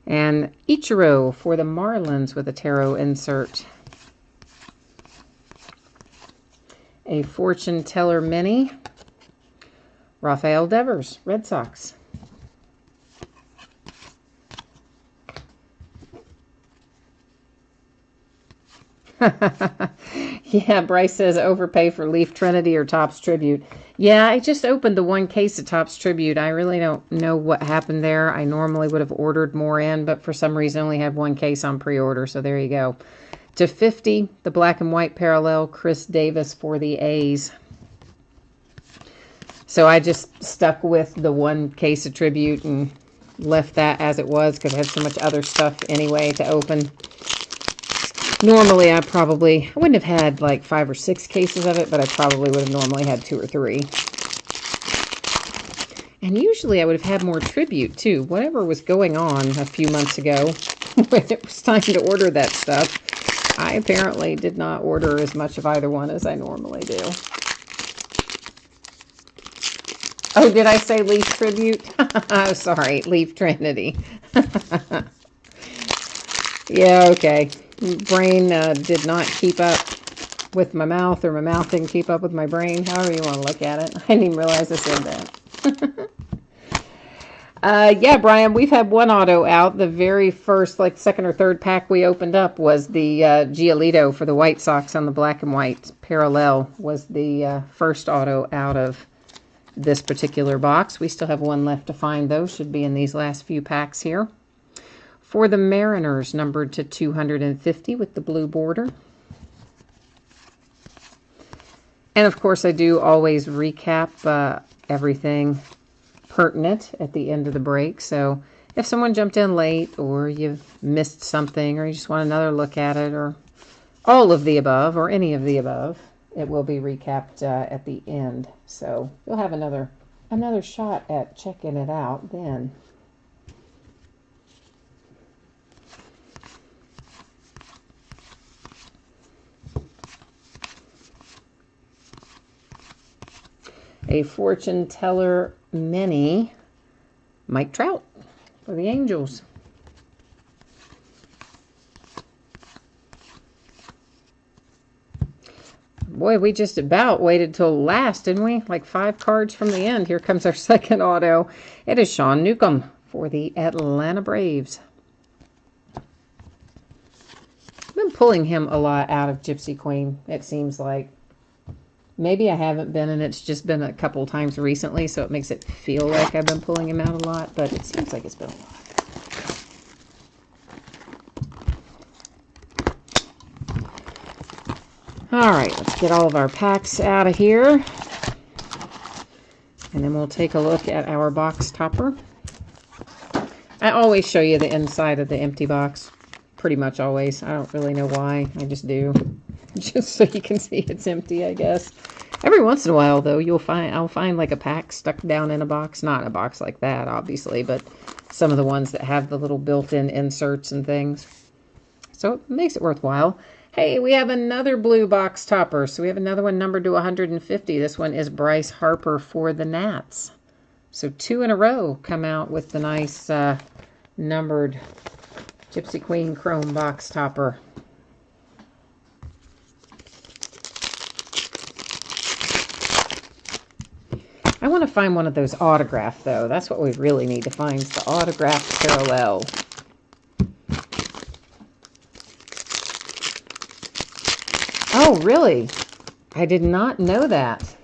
[SPEAKER 1] And Ichiro for the Marlins with a tarot insert. A Fortune Teller Mini. Rafael Devers, Red Sox. Yeah, Bryce says overpay for Leaf Trinity or Topps Tribute. Yeah, I just opened the one case of Topps Tribute. I really don't know what happened there. I normally would have ordered more in, but for some reason only had one case on pre-order, so there you go. To 50, the black and white parallel, Chris Davis for the A's. So I just stuck with the one case of Tribute and left that as it was because I had so much other stuff anyway to open. Normally, I wouldn't have had like 5 or 6 cases of it, but I probably would have normally had 2 or 3. And usually I would have had more Tribute too. Whatever was going on a few months ago when it was time to order that stuff, I apparently did not order as much of either one as I normally do. Oh, did I say Leaf Tribute? Oh, sorry, Leaf Trinity. Yeah, okay. Brain did not keep up with my mouth, or my mouth didn't keep up with my brain, however you want to look at it. I didn't even realize I said that. Yeah, Brian, we've had one auto out. The very first, like, second or third pack we opened up was the Giolito for the White Sox on the black and white parallel was the first auto out of this particular box. We still have one left to find, though. Should be in these last few packs here. For the Mariners, numbered to 250 with the blue border. And, of course, I do always recap everything pertinent at the end of the break. So if someone jumped in late, or you've missed something, or you just want another look at it, or all of the above, or any of the above, it will be recapped at the end. So you'll have another shot at checking it out then. A Fortune Teller Mini, Mike Trout for the Angels. Boy, we just about waited till last, didn't we? Like 5 cards from the end. Here comes our second auto. It is Sean Newcomb for the Atlanta Braves. I've been pulling him a lot out of Gypsy Queen, it seems like. Maybe I haven't been, and it's just been a couple times recently, so it makes it feel like I've been pulling him out a lot, but it seems like it's been a lot. All right, let's get all of our packs out of here, and then we'll take a look at our box topper. I always show you the inside of the empty box, pretty much always. I don't really know why, I just do. Just so you can see it's empty, I guess. Every once in a while, though, I'll find like a pack stuck down in a box. Not a box like that, obviously, but some of the ones that have the little built-in inserts and things. So it makes it worthwhile. Hey, we have another blue box topper. So we have another one numbered to 150. This one is Bryce Harper for the Nats. So 2 in a row come out with the nice numbered Gypsy Queen chrome box topper. I want to find one of those autograph, though. That's what we really need to find, is the autograph parallel. Oh, really? I did not know that.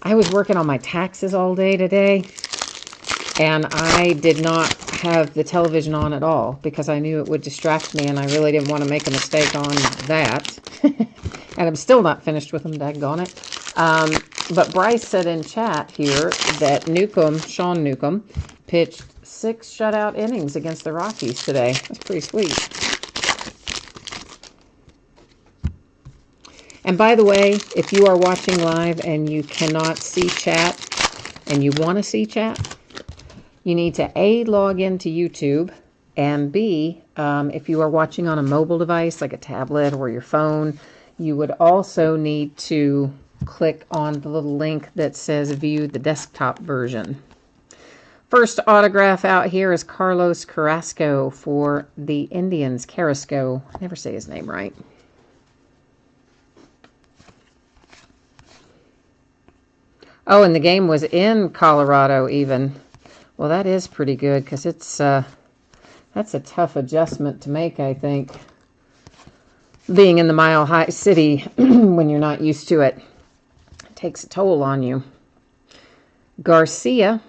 [SPEAKER 1] I was working on my taxes all day today, and I did not have the television on at all because I knew it would distract me, and I really didn't want to make a mistake on that. And I'm still not finished with them, daggone it. But Bryce said in chat here that Sean Newcomb, pitched 6 shutout innings against the Rockies today. That's pretty sweet. And by the way, if you are watching live and you cannot see chat and you want to see chat, you need to A, log into YouTube, and B, if you are watching on a mobile device like a tablet or your phone, you would also need to click on the little link that says view the desktop version. First autograph out here is Carlos Carrasco for the Indians. Carrasco, I never say his name right. Oh, and the game was in Colorado even. Well, that is pretty good because that's a tough adjustment to make, I think. Being in the Mile High City when you're not used to it takes a toll on you. Garcia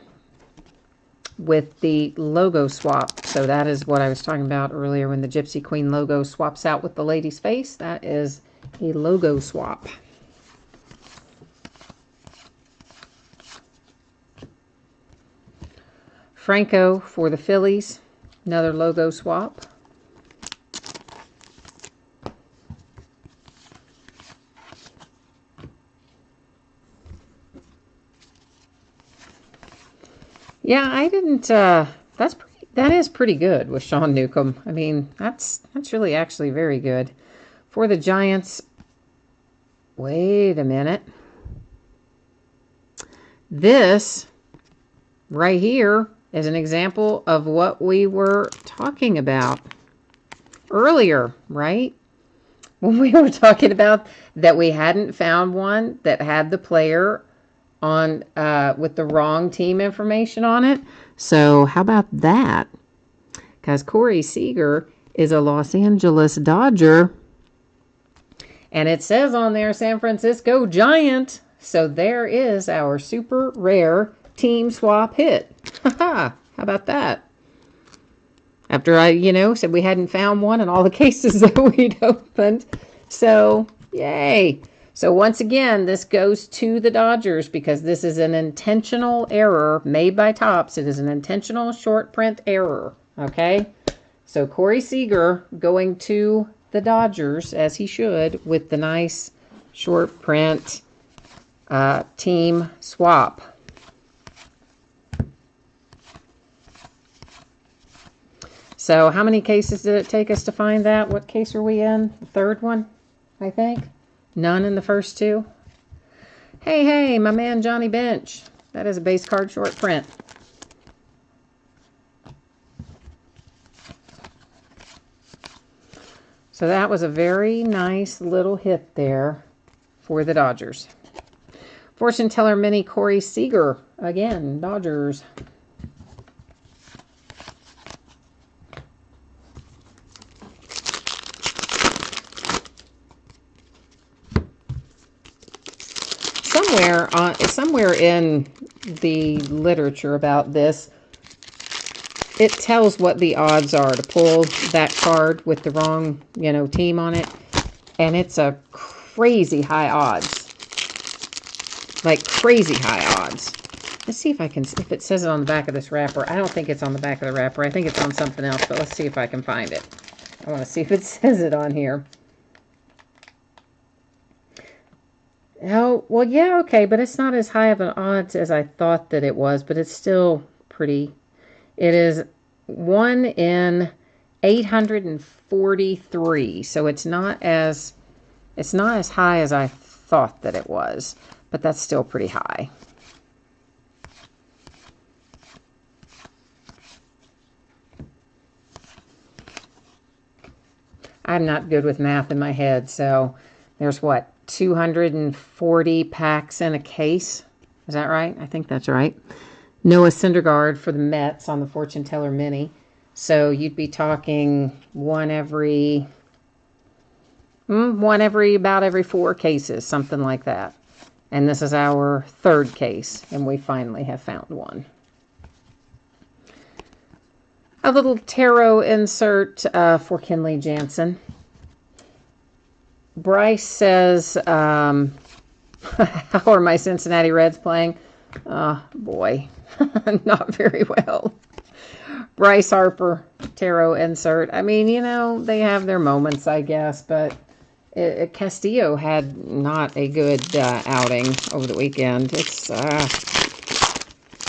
[SPEAKER 1] with the logo swap. So that is what I was talking about earlier when the Gypsy Queen logo swaps out with the lady's face. That is a logo swap. Franco for the Phillies, another logo swap. Yeah, I didn't, that is pretty good with Sean Newcomb. I mean, that's really actually very good. For the Giants, wait a minute. This right here is an example of what we were talking about earlier, right? When we were talking about that we hadn't found one that had the player on with the wrong team information on it. So how about that? Because Corey Seager is a Los Angeles Dodger, and it says on there San Francisco Giant. So there is our super rare team swap hit. Haha, how about that? After I, said we hadn't found one in all the cases that we'd opened. So, yay. So once again, this goes to the Dodgers because this is an intentional error made by Topps. It is an intentional short print error, okay? So Corey Seager going to the Dodgers, as he should, with the nice short print team swap. So how many cases did it take us to find that? What case are we in? The third one, I think. None in the first two. Hey, my man Johnny Bench. That is a base card short print. So that was a very nice little hit there for the Dodgers. Fortune Teller Mini Corey Seager. Again, Dodgers. Somewhere in the literature about this, it tells what the odds are to pull that card with the wrong, team on it. And it's a crazy high odds. Like crazy high odds. Let's see if it says it on the back of this wrapper. I don't think it's on the back of the wrapper. I think it's on something else, but let's see if I can find it. I want to see if it says it on here. Oh, well, yeah, okay, but it's not as high of an odds as I thought that it was, but it's still pretty. It is 1 in 843, so it's not as high as I thought that it was, but that's still pretty high. I'm not good with math in my head, so there's what? 240 packs in a case. Is that right? I think that's right. Noah Syndergaard for the Mets on the Fortune Teller Mini. So you'd be talking one every about every 4 cases, something like that. And this is our 3rd case, and we finally have found one. A little tarot insert for Kenley Jansen. Bryce says, how are my Cincinnati Reds playing? Boy, not very well. Bryce Harper, tarot insert. I mean, you know, they have their moments, I guess, but Castillo had not a good outing over the weekend. It's,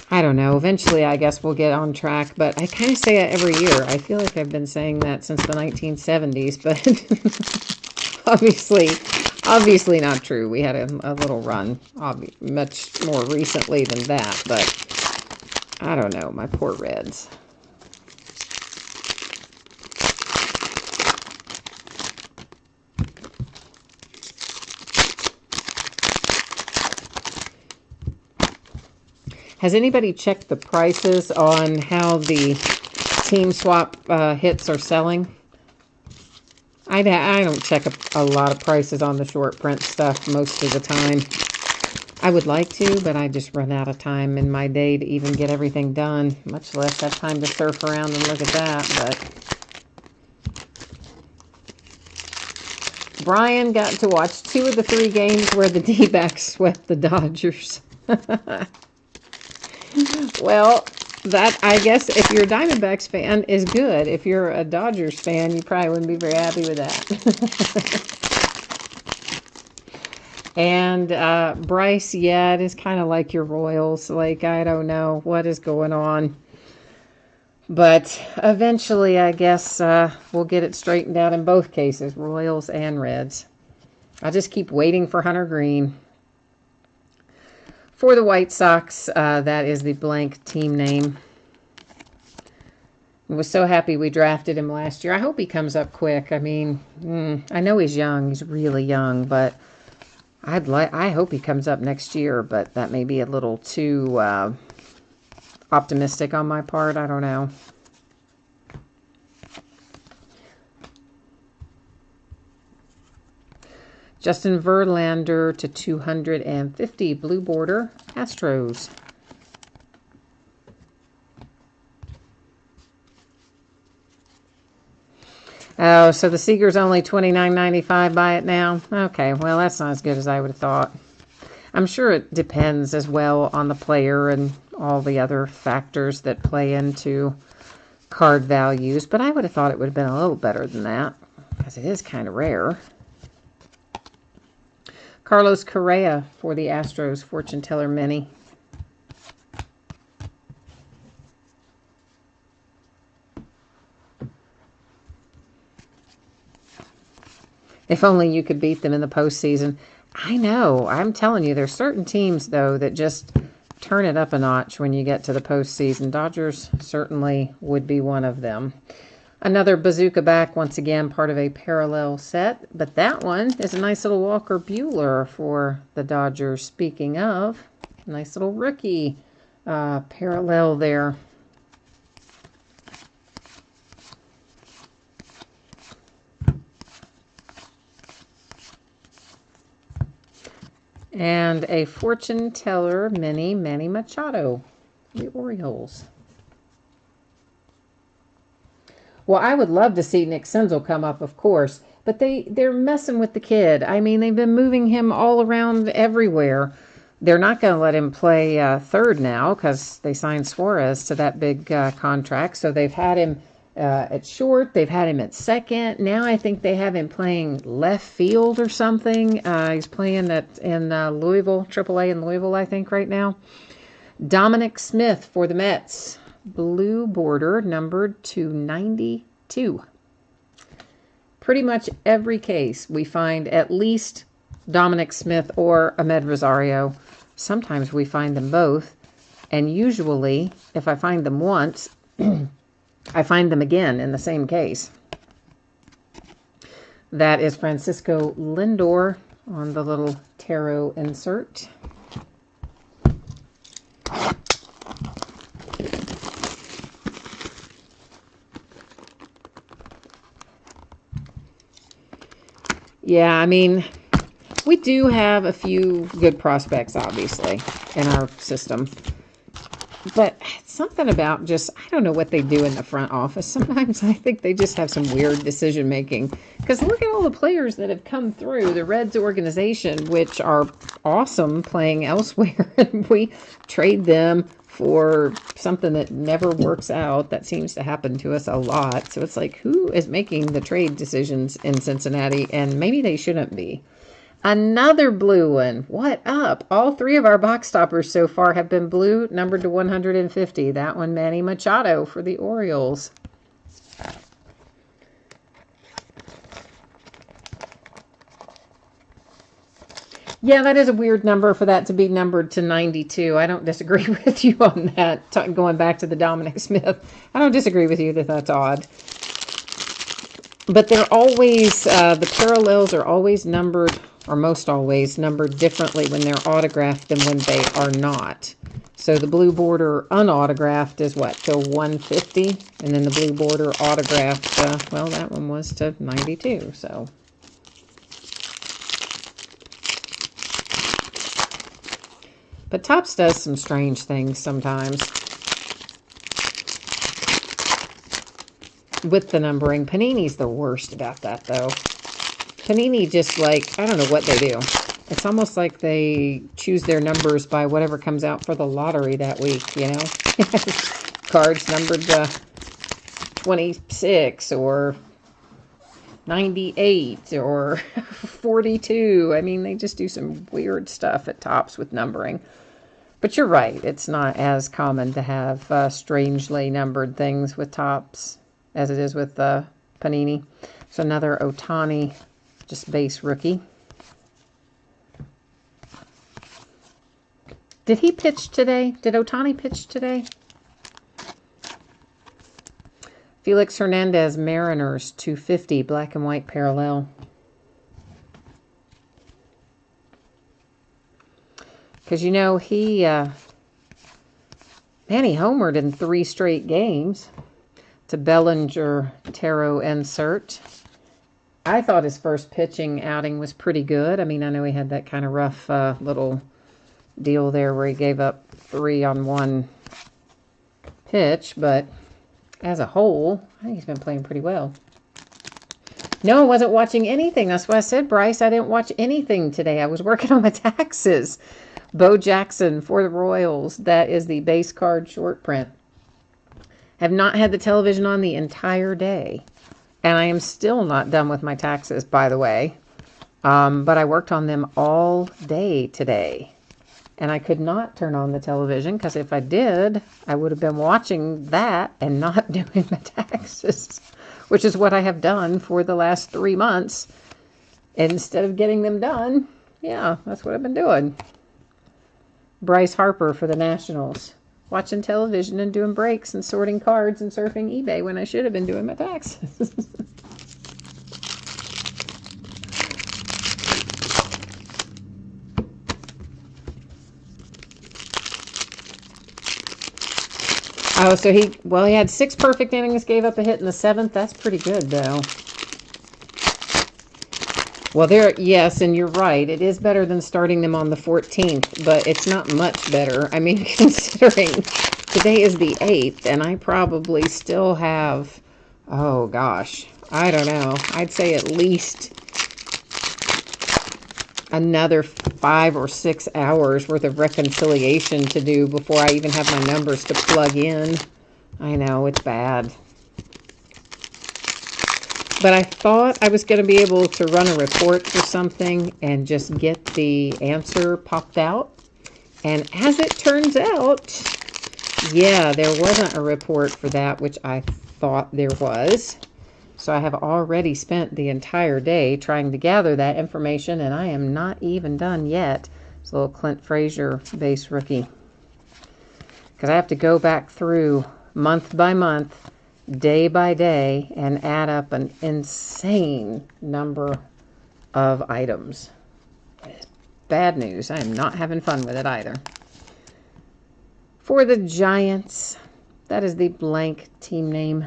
[SPEAKER 1] I don't know. Eventually, I guess we'll get on track, but I kind of say it every year. I feel like I've been saying that since the 1970s, but obviously not true. We had a little run, much more recently than that, but I don't know. My poor Reds. Has anybody checked the prices on how the team swap hits are selling? I don't check a lot of prices on the short print stuff most of the time. I would like to, but I just run out of time in my day to even get everything done, much less have time to surf around and look at that. But Brian got to watch 2 of the 3 games where the D-backs swept the Dodgers. Well, that, I guess, if you're a Diamondbacks fan, is good. If you're a Dodgers fan, you probably wouldn't be very happy with that. And Bryce, yeah, it is kind of like your Royals. Like, I don't know what is going on. But eventually, I guess, we'll get it straightened out in both cases, Royals and Reds. I'll just keep waiting for Hunter Green. For the White Sox, that is the blank team name. I was so happy we drafted him last year. I hope he comes up quick. I mean, I know he's young. He's really young, but I hope he comes up next year, but that may be a little too optimistic on my part. I don't know. Justin Verlander to 250, blue border, Astros. Oh, so the Seager's only $29.95 buy it now? Okay, well, that's not as good as I would have thought. I'm sure it depends as well on the player and all the other factors that play into card values, but I would have thought it would have been a little better than that, because it is kind of rare. Carlos Correa for the Astros, Fortune Teller Mini. If only you could beat them in the postseason. I know. I'm telling you, there's certain teams, though, that just turn it up a notch when you get to the postseason. Dodgers certainly would be one of them. Another bazooka back, once again, part of a parallel set. But that one is a nice little Walker Buehler for the Dodgers. Speaking of, nice little rookie parallel there. And a Fortune Teller Mini Manny Machado, the Orioles. Well, I would love to see Nick Senzel come up, of course, but they're messing with the kid. I mean, they've been moving him all around everywhere. They're not going to let him play third now because they signed Suarez to that big contract. So they've had him at short. They've had him at second. Now I think they have him playing left field or something. He's playing in Louisville, AAA in Louisville, I think, right now. Dominic Smith for the Mets. Blue border, numbered to 92. Pretty much every case we find at least Dominic Smith or Ahmed Rosario. Sometimes we find them both. And usually, if I find them once, I find them again in the same case. That is Francisco Lindor on the little tarot insert. Yeah, I mean, we do have a few good prospects, obviously, in our system. But something about just, I don't know what they do in the front office. Sometimes I think they just have some weird decision making. Because look at all the players that have come through the Reds organization, which are awesome playing elsewhere. And we trade them for something that never works out. That seems to happen to us a lot. So it's like, who is making the trade decisions in Cincinnati? And maybe they shouldn't be. Another blue one. What up? All three of our box stoppers so far have been blue, numbered to 150. That one, Manny Machado for the Orioles. Yeah, that is a weird number for that to be numbered to 92. I don't disagree with you on that. Going back to the Dominic Smith, I don't disagree with you that that's odd. But they're always, the parallels are always numbered, or most always numbered differently when they're autographed than when they are not. So the blue border unautographed is what, to 150? And then the blue border autographed, well, that one was to 92, so. But Topps does some strange things sometimes with the numbering. Panini's the worst about that, though. Panini just, like, I don't know what they do. It's almost like they choose their numbers by whatever comes out for the lottery that week, you know? Cards numbered to 26 or 98 or 42. I mean, they just do some weird stuff at Topps with numbering. But you're right. It's not as common to have strangely numbered things with Topps as it is with Panini. So another Ohtani, just base rookie. Did he pitch today? Did Ohtani pitch today? Felix Hernandez, Mariners, 250, black and white parallel. Because, you know, he homered in 3 straight games. To Bellinger, Tarot insert. I thought his first pitching outing was pretty good. I mean, I know he had that kind of rough little deal there where he gave up 3 on 1 pitch, but as a whole, I think he's been playing pretty well. No, I wasn't watching anything. That's why I said, Bryce, I didn't watch anything today. I was working on my taxes. Bo Jackson for the Royals. That is the base card short print. Have not had the television on the entire day. And I am still not done with my taxes, by the way. But I worked on them all day today. And I could not turn on the television because if I did, I would have been watching that and not doing my taxes, which is what I have done for the last 3 months. Instead of getting them done, yeah, that's what I've been doing. Bryce Harper for the Nationals. Watching television and doing breaks and sorting cards and surfing eBay when I should have been doing my taxes. Oh, so he had 6 perfect innings, gave up a hit in the 7th. That's pretty good, though. Well, yes, and you're right. It is better than starting them on the 14th, but it's not much better. I mean, considering today is the 8th, and I probably still have, oh gosh, I don't know. I'd say at least another 5 or 6 hours worth of reconciliation to do before I even have my numbers to plug in. I know, it's bad. But I thought I was going to be able to run a report for something and just get the answer popped out. And as it turns out, yeah, there wasn't a report for that, which I thought there was. So I have already spent the entire day trying to gather that information, and I am not even done yet. It's a little Clint Frazier base rookie. Because I have to go back through month by month, day by day, and add up an insane number of items. Bad news. I am not having fun with it either. For the Giants, that is the blank team name.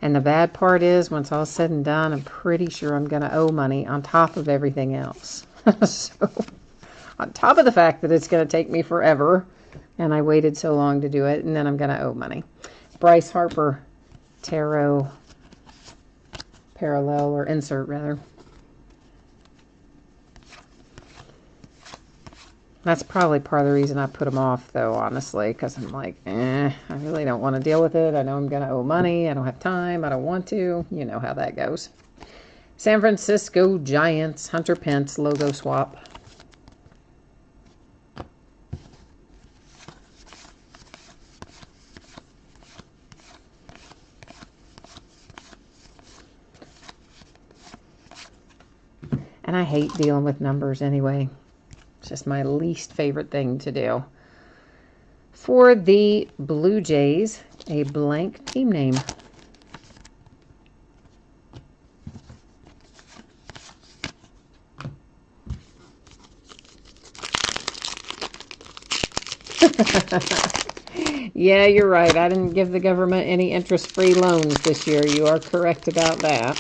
[SPEAKER 1] And the bad part is, once all's said and done, I'm pretty sure I'm going to owe money on top of everything else. So, on top of the fact that it's going to take me forever, and I waited so long to do it, and then I'm going to owe money. Bryce Harper Tarot Parallel, or Insert, rather. That's probably part of the reason I put them off, though, honestly, because I'm like, I really don't want to deal with it. I know I'm going to owe money. I don't have time. I don't want to. You know how that goes. San Francisco Giants, Hunter Pence, logo swap. And I hate dealing with numbers anyway. It's just my least favorite thing to do. For the Blue Jays, a blank team name. Yeah, you're right. I didn't give the government any interest-free loans this year. You are correct about that.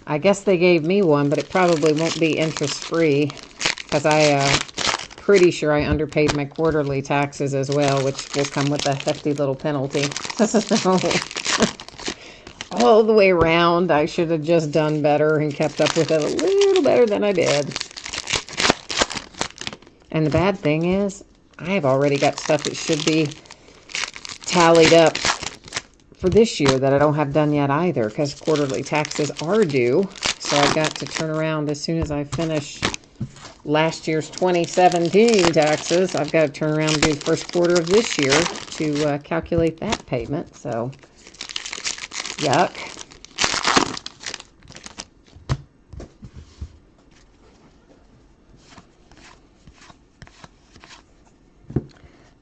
[SPEAKER 1] I guess they gave me one, but it probably won't be interest-free because pretty sure I underpaid my quarterly taxes as well, which will come with a hefty little penalty. So, all the way around, I should have just done better and kept up with it a little better than I did. And the bad thing is, I have already got stuff that should be tallied up for this year that I don't have done yet either, because quarterly taxes are due. So I've got to turn around as soon as I finish last year's 2017 taxes. I've got to turn around and do the first quarter of this year to calculate that payment. So, yuck.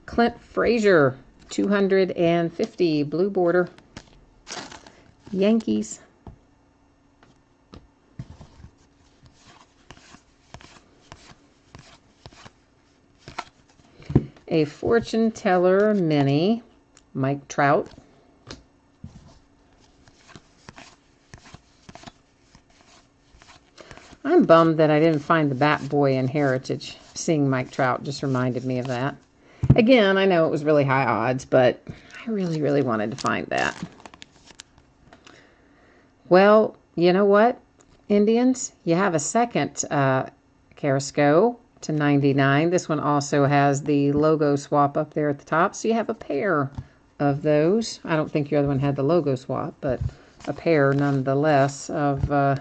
[SPEAKER 1] Clint Frazier, 250, blue border, Yankees. A fortune teller mini, Mike Trout. I'm bummed that I didn't find the Bat Boy in Heritage. Seeing Mike Trout just reminded me of that. Again, I know it was really high odds, but I really, really wanted to find that. Well, you know what, Indians? You have a second Carrasco to 99. This one also has the logo swap up there at the top, so you have a pair of those. I don't think your other one had the logo swap, but a pair nonetheless of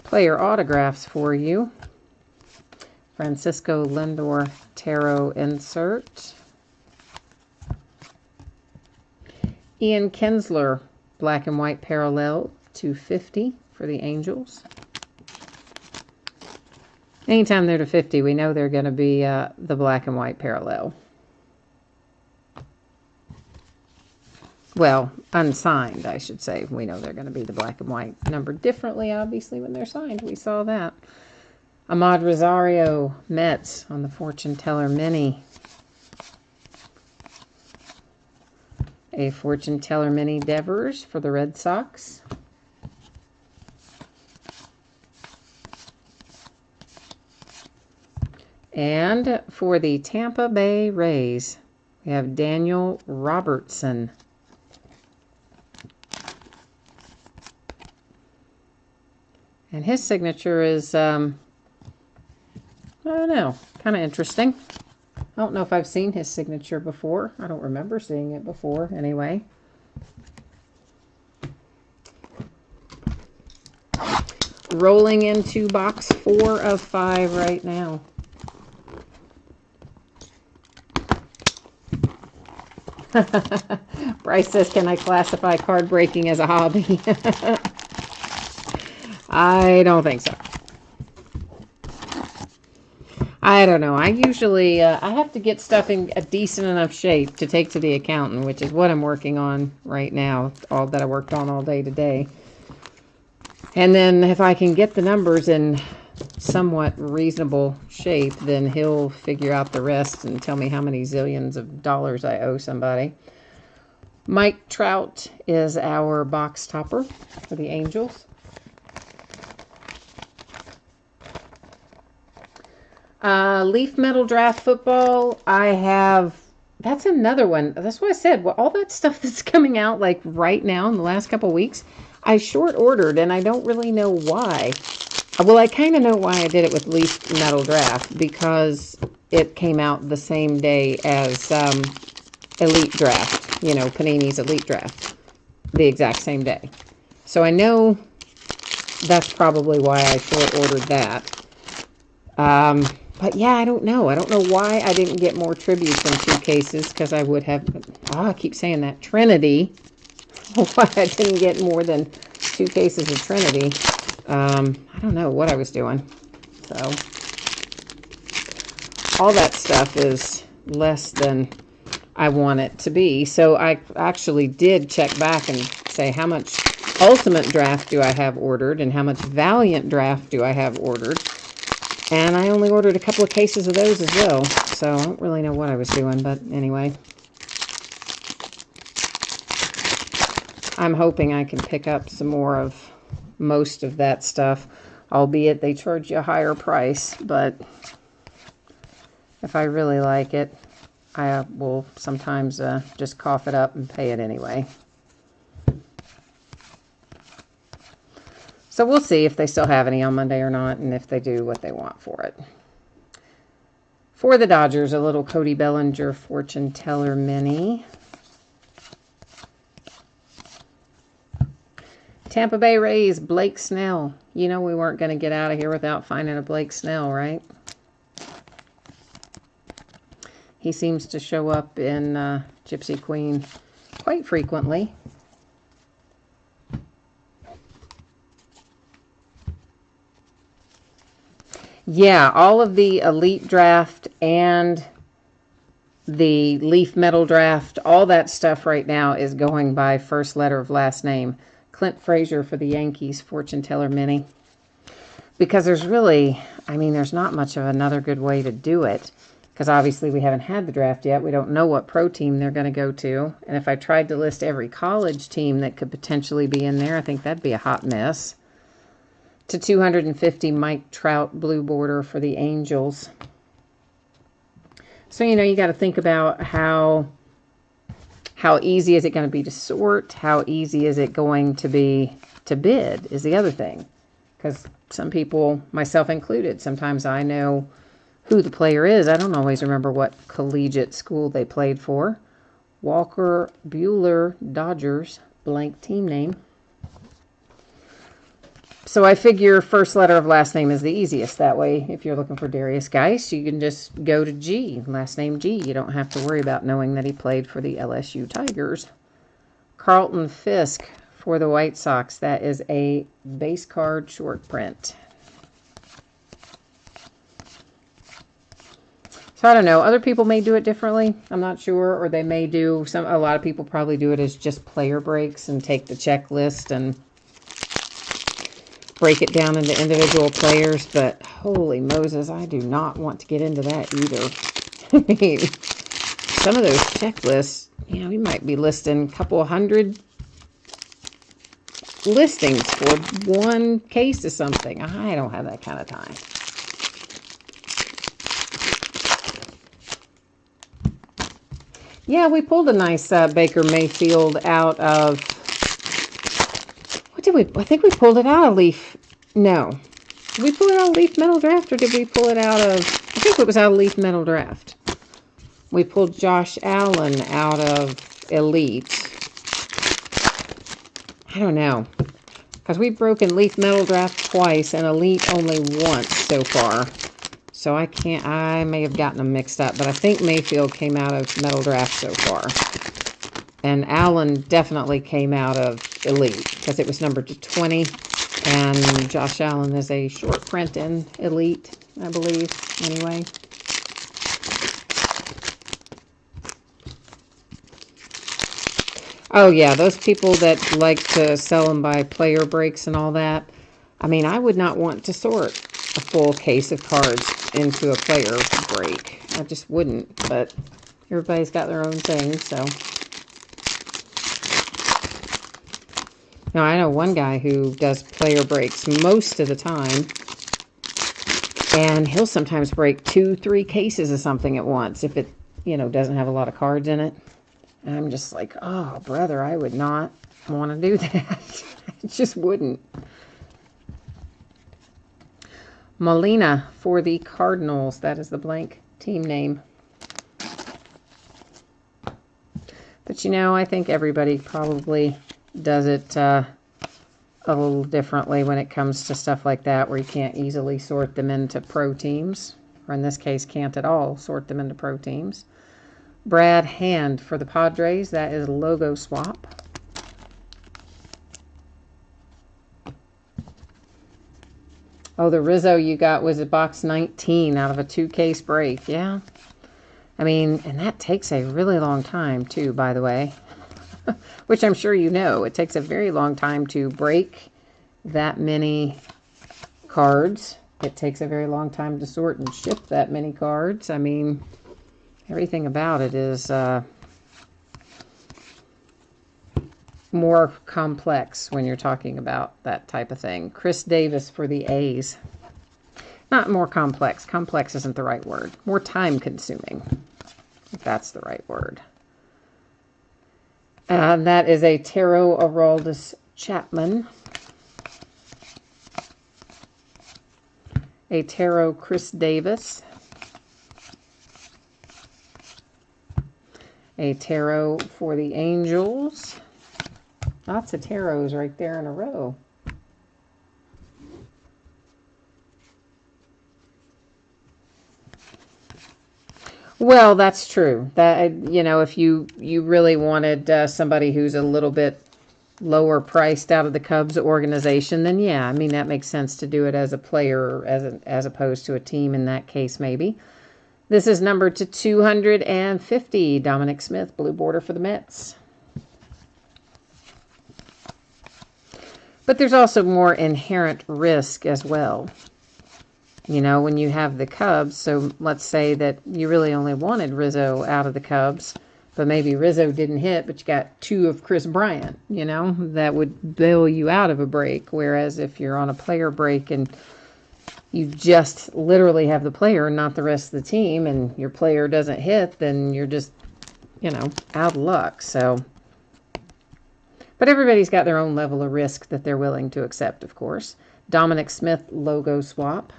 [SPEAKER 1] player autographs for you. Francisco Lindor Tarot Insert. Ian Kinsler, black and white parallel, 250 for the Angels. Anytime they're to 50, we know they're going to be the black and white parallel. Well, unsigned, I should say. We know they're going to be the black and white. Numbered differently, obviously, when they're signed. We saw that. Ahmad Rosario, Mets on the Fortune Teller Mini. A Fortune Teller Mini Devers for the Red Sox. And for the Tampa Bay Rays, we have Daniel Robertson. And his signature is, I don't know, kind of interesting. I don't know if I've seen his signature before. I don't remember seeing it before, anyway. Rolling into box 4 of 5 right now. Bryce says, can I classify card breaking as a hobby? I don't think so. I don't know. I usually, I have to get stuff in a decent enough shape to take to the accountant, which is what I'm working on right now, all that I worked on all day today. And then if I can get the numbers in somewhat reasonable shape, then he'll figure out the rest and tell me how many zillions of dollars I owe somebody. Mike Trout is our box topper for the Angels. Leaf Metal Draft Football, I have, that's another one. That's what I said. Well, all that stuff that's coming out like right now in the last couple weeks, I short ordered and I don't really know why. Well, I kind of know why I did it with Leaf Metal Draft, because it came out the same day as Elite Draft, you know, Panini's Elite Draft, the exact same day. So I know that's probably why I short ordered that. But yeah, I don't know. I don't know why I didn't get more tributes in 2 cases, because I would have, I keep saying that, Trinity. Why I didn't get more than 2 cases of Trinity. I don't know what I was doing. So, all that stuff is less than I want it to be. So, I actually did check back and say how much Ultimate Draft do I have ordered and how much Valiant Draft do I have ordered. And I only ordered a couple of cases of those as well. So, I don't really know what I was doing, but anyway. I'm hoping I can pick up some more of most of that stuff, albeit they charge you a higher price, but if I really like it, I will sometimes just cough it up and pay it anyway. So we'll see if they still have any on Monday or not, and if they do, what they want for it. For the Dodgers, a little Cody Bellinger Fortune Teller Mini. Tampa Bay Rays, Blake Snell. You know we weren't going to get out of here without finding a Blake Snell, right? He seems to show up in Gypsy Queen quite frequently. Yeah, all of the Elite Draft and the Leaf Metal Draft, all that stuff right now is going by first letter of last name. Clint Frazier for the Yankees, Fortune Teller Mini. Because there's really, I mean, there's not much of another good way to do it. Because obviously we haven't had the draft yet. We don't know what pro team they're going to go to. And if I tried to list every college team that could potentially be in there, I think that'd be a hot mess. To 250 Mike Trout blue border for the Angels. So, you know, you got to think about how easy is it going to be to sort? How easy is it going to be to bid is the other thing. Because some people, myself included, sometimes I know who the player is. I don't always remember what collegiate school they played for. Walker Buehler, Dodgers, blank team name. So I figure first letter of last name is the easiest. That way, if you're looking for Darius Geis, you can just go to G, last name G. You don't have to worry about knowing that he played for the LSU Tigers. Carlton Fisk for the White Sox. That is a base card short print. So I don't know. Other people may do it differently. I'm not sure. Or they may do a lot of people probably do it as just player breaks and take the checklist and break it down into individual players, but holy Moses, I do not want to get into that either. I mean, some of those checklists, you know, we might be listing a couple hundred listings for one case of something. I don't have that kind of time. Yeah, we pulled a nice Baker Mayfield out of... I think we pulled it out of Leaf. No. Did we pull it out of Leaf Metal Draft, or did we pull it out of... I think it was out of Leaf Metal Draft. We pulled Josh Allen out of Elite. I don't know. Because we've broken Leaf Metal Draft twice and Elite only once so far. So I may have gotten them mixed up. But I think Mayfield came out of Metal Draft so far. And Allen definitely came out of Elite because it was numbered to 20. And Josh Allen is a short print in Elite, I believe, anyway. Oh, yeah, those people that like to sell them by player breaks and all that. I mean, I would not want to sort a full case of cards into a player break. I just wouldn't, but everybody's got their own thing, so... Now, I know one guy who does player breaks most of the time, and he'll sometimes break 2-3 cases of something at once if it, doesn't have a lot of cards in it. And I'm just like, oh, brother, I would not want to do that. I just wouldn't. Molina for the Cardinals. That is the blank team name. But, I think everybody probably does it a little differently when it comes to stuff like that, where you can't easily sort them into pro teams, or in this case, can't at all sort them into pro teams. Brad Hand for the Padres. That is logo swap. Oh, the Rizzo you got was a box 19 out of a 2-case break. Yeah. I mean, and that takes a really long time, too, by the way. Which I'm sure you know. It takes a very long time to break that many cards. It takes a very long time to sort and ship that many cards. I mean, everything about it is more complex when you're talking about that type of thing. Chris Davis for the A's. Not more complex. Complex isn't the right word. More time-consuming, if that's the right word. That is a Taro Aroldis Chapman. A Taro Chris Davis. A Taro for the Angels. Lots of Taros right there in a row. Well, that's true. That, if you really wanted somebody who's a little bit lower priced out of the Cubs organization, then yeah, I mean, that makes sense to do it as a player as opposed to a team in that case, maybe. This is numbered to 250. Dominic Smith, blue border for the Mets. But there's also more inherent risk as well. When you have the Cubs, so let's say that you really only wanted Rizzo out of the Cubs, but maybe Rizzo didn't hit, but you got 2 of Chris Bryant, that would bail you out of a break. Whereas if you're on a player break and you just literally have the player, not the rest of the team, and your player doesn't hit, then you're just, out of luck. So, but everybody's got their own level of risk that they're willing to accept, of course. Dominic Smith logo swap.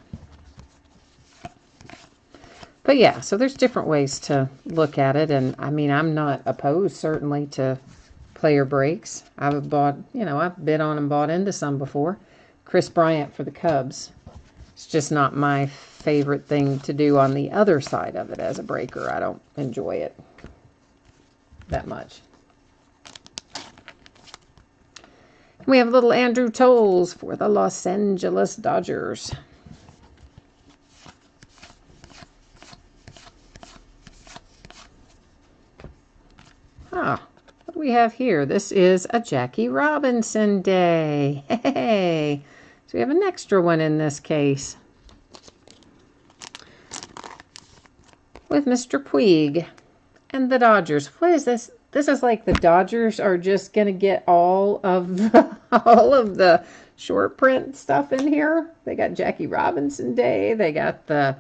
[SPEAKER 1] But yeah, so there's different ways to look at it. And I mean, I'm not opposed certainly to player breaks. I've bought, I've bid on and bought into some before. Chris Bryant for the Cubs. It's just not my favorite thing to do on the other side of it as a breaker. I don't enjoy it that much. We have little Andrew Tolles for the Los Angeles Dodgers. What do we have here? This is a Jackie Robinson day. Hey, so we have an extra one in this case. With Mr. Puig and the Dodgers. What is this? This is like the Dodgers are just going to get all of the short print stuff in here. They got Jackie Robinson Day. They got the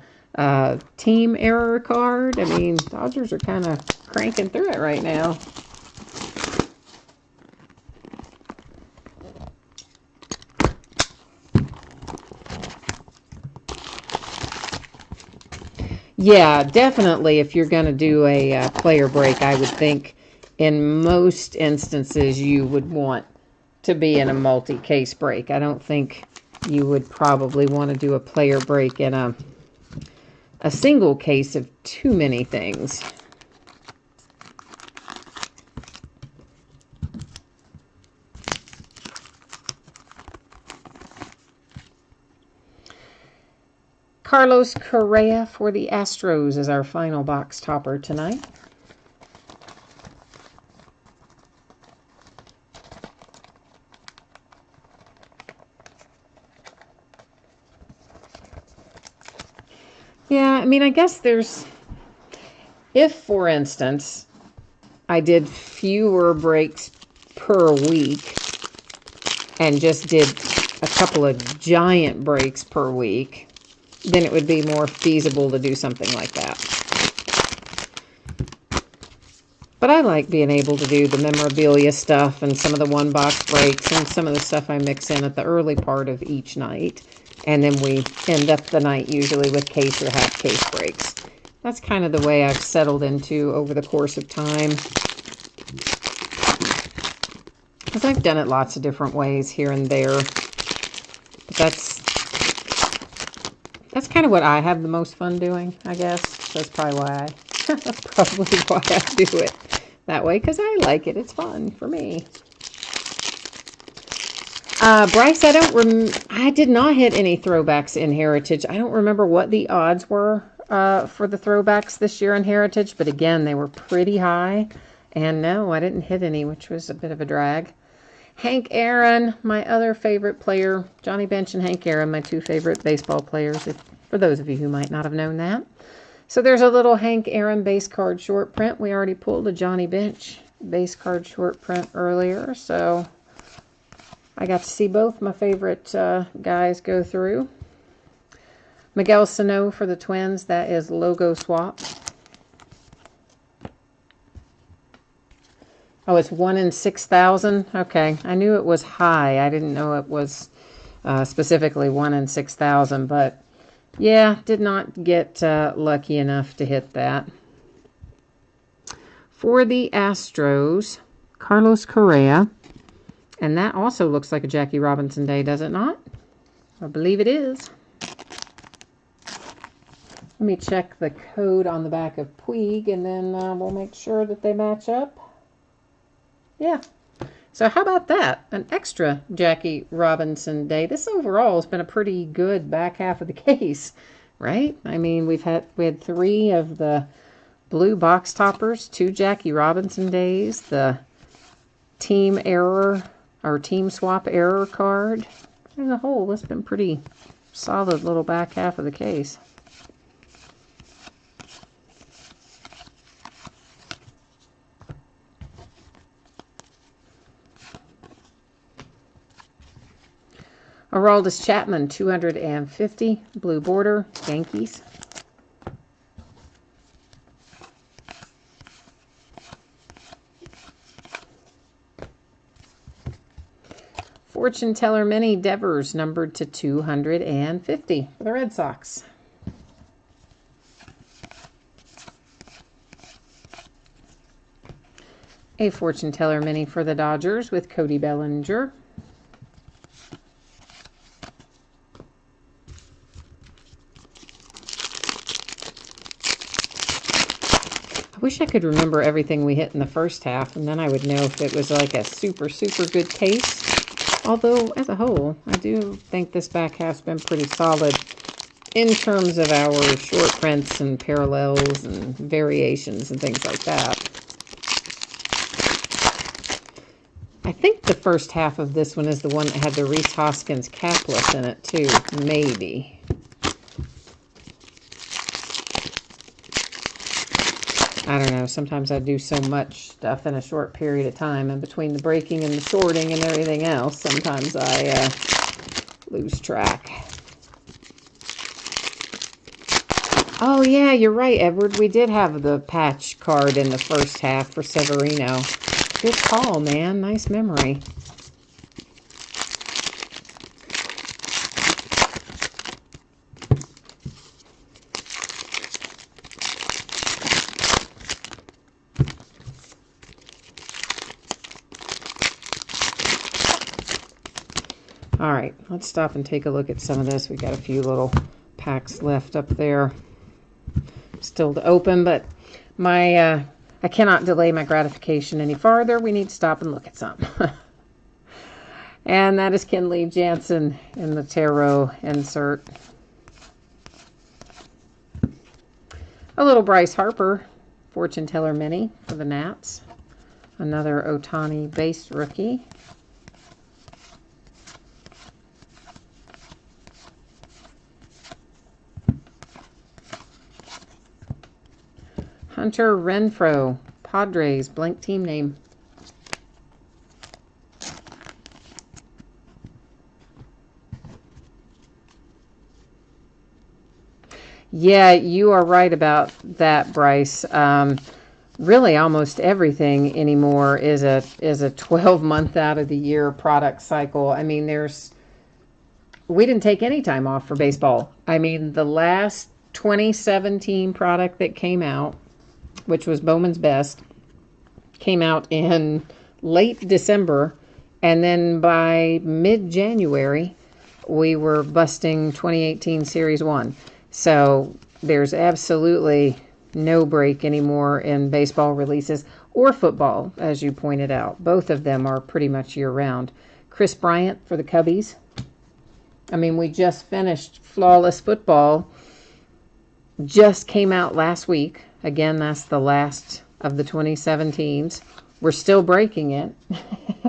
[SPEAKER 1] team error card. I mean, Dodgers are kind of cranking through it right now. Yeah, definitely. If you're going to do a player break, I would think in most instances you would want to be in a multi-case break. I don't think you would probably want to do a player break in a single case of too many things. Carlos Correa for the Astros is our final box topper tonight. Yeah, I mean, I guess there's, if, for instance, I did fewer breaks per week, and just did a couple of giant breaks per week, then it would be more feasible to do something like that. But I like being able to do the memorabilia stuff and some of the one-box breaks and some of the stuff I mix in at the early part of each night. And then we end up the night usually with case or half case breaks. That's kind of the way I've settled into over the course of time. Because I've done it lots of different ways here and there. But that's kind of what I have the most fun doing, I guess. That's probably why I do it that way, because I like it. It's fun for me. Bryce, I did not hit any throwbacks in Heritage. I don't remember what the odds were for the throwbacks this year in Heritage, but again, they were pretty high. And no, I didn't hit any, which was a bit of a drag. Hank Aaron, my other favorite player. Johnny Bench and Hank Aaron, my two favorite baseball players, for those of you who might not have known that. So there's a little Hank Aaron base card short print. We already pulled a Johnny Bench base card short print earlier, so I got to see both my favorite guys go through. Miguel Sano for the Twins. That is logo swap. Oh, it's 1 in 6,000. Okay, I knew it was high. I didn't know it was specifically 1 in 6,000, but yeah, did not get lucky enough to hit that. For the Astros, Carlos Correa. And that also looks like a Jackie Robinson Day, does it not? I believe it is. Let me check the code on the back of Puig, and then we'll make sure that they match up. Yeah. So how about that? An extra Jackie Robinson Day. This overall has been a pretty good back half of the case, right? I mean, we had 3 of the blue box toppers, 2 Jackie Robinson Days, the team error or team swap error card. As a whole, it's been pretty solid little back half of the case. Aroldis Chapman, 250, blue border, Yankees. Fortune Teller Mini Devers, numbered to 250 for the Red Sox. A Fortune Teller Mini for the Dodgers with Cody Bellinger. I wish I could remember everything we hit in the first half, and then I would know if it was like a super, super good case. Although, as a whole, I do think this back half's been pretty solid in terms of our short prints and parallels and variations and things like that. I think the first half of this one is the one that had the Reese Hoskins capless in it, too. Maybe. I don't know, sometimes I do so much stuff in a short period of time, and between the breaking and the sorting and everything else, sometimes I lose track. Oh yeah, you're right, Edward. We did have the patch card in the first half for Severino. Good call, man. Nice memory. All right, let's stop and take a look at some of this. We got a few little packs left up there still to open, but my I cannot delay my gratification any farther. We need to stop and look at some. And that is Kenley Jansen in the tarot insert. A little Bryce Harper Fortune Teller Mini for the Nats. Another Ohtani base rookie. Hunter Renfroe, Padres, blank team name. Yeah, you are right about that, Bryce. Really, almost everything anymore is a 12-month out of the year product cycle. I mean, we didn't take any time off for baseball. I mean, the last 2017 product that came out, which was Bowman's Best, came out in late December, and then by mid-January, we were busting 2018 Series 1. So there's absolutely no break anymore in baseball releases or football, as you pointed out. Both of them are pretty much year-round. Chris Bryant for the Cubbies. I mean, we just finished Flawless Football. Just came out last week. Again, that's the last of the 2017s. We're still breaking it.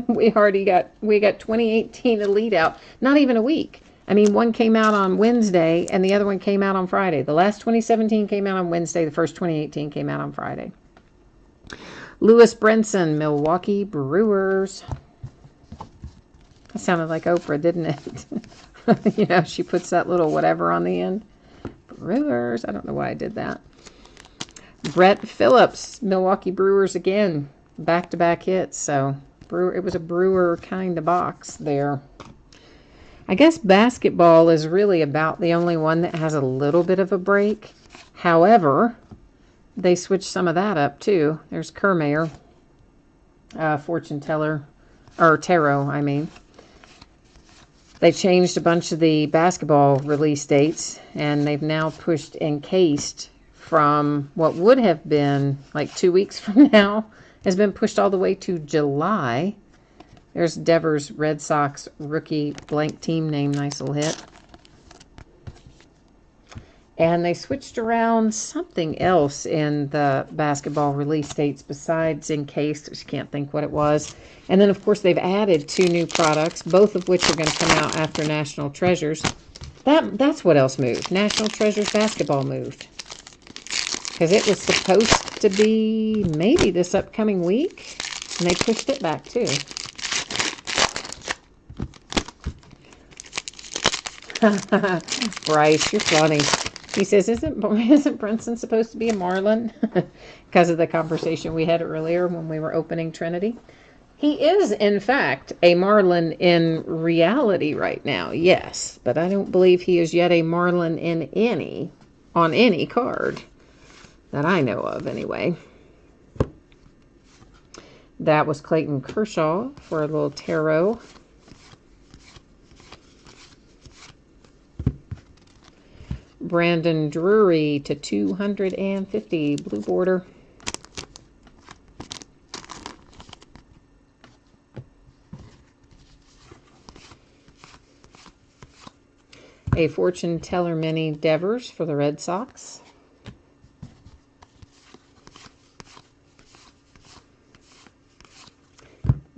[SPEAKER 1] we got 2018 Elite out. Not even a week. I mean, one came out on Wednesday and the other one came out on Friday. The last 2017 came out on Wednesday. The first 2018 came out on Friday. Lewis Brinson, Milwaukee Brewers. That sounded like Oprah, didn't it? You know, she puts that little whatever on the end. Brewers. I don't know why I did that. Brett Phillips, Milwaukee Brewers again. Back-to-back hits. So it was a Brewer kind of box there. I guess basketball is really about the only one that has a little bit of a break. However, they switched some of that up too. There's Kermayer, fortune teller, or tarot, I mean. They changed a bunch of the basketball release dates, and they've now pushed encased from what would have been like 2 weeks from now, has been pushed all the way to July. There's Devers Red Sox rookie blank team name. Nice little hit. And they switched around something else in the basketball release dates besides encased. I just can't think what it was. And then, of course, they've added 2 new products, both of which are going to come out after National Treasures. That's what else moved. National Treasures basketball moved. Because it was supposed to be maybe this upcoming week. And they pushed it back, too. Bryce, you're funny. He says, isn't Brinson supposed to be a Marlin? Because of the conversation we had earlier when we were opening Trinity. He is, in fact, a Marlin in reality right now, yes. But I don't believe he is yet a Marlin on any card that I know of, anyway. That was Clayton Kershaw for a little tarot. Brandon Drury to 250, blue border. A fortune teller mini Devers for the Red Sox.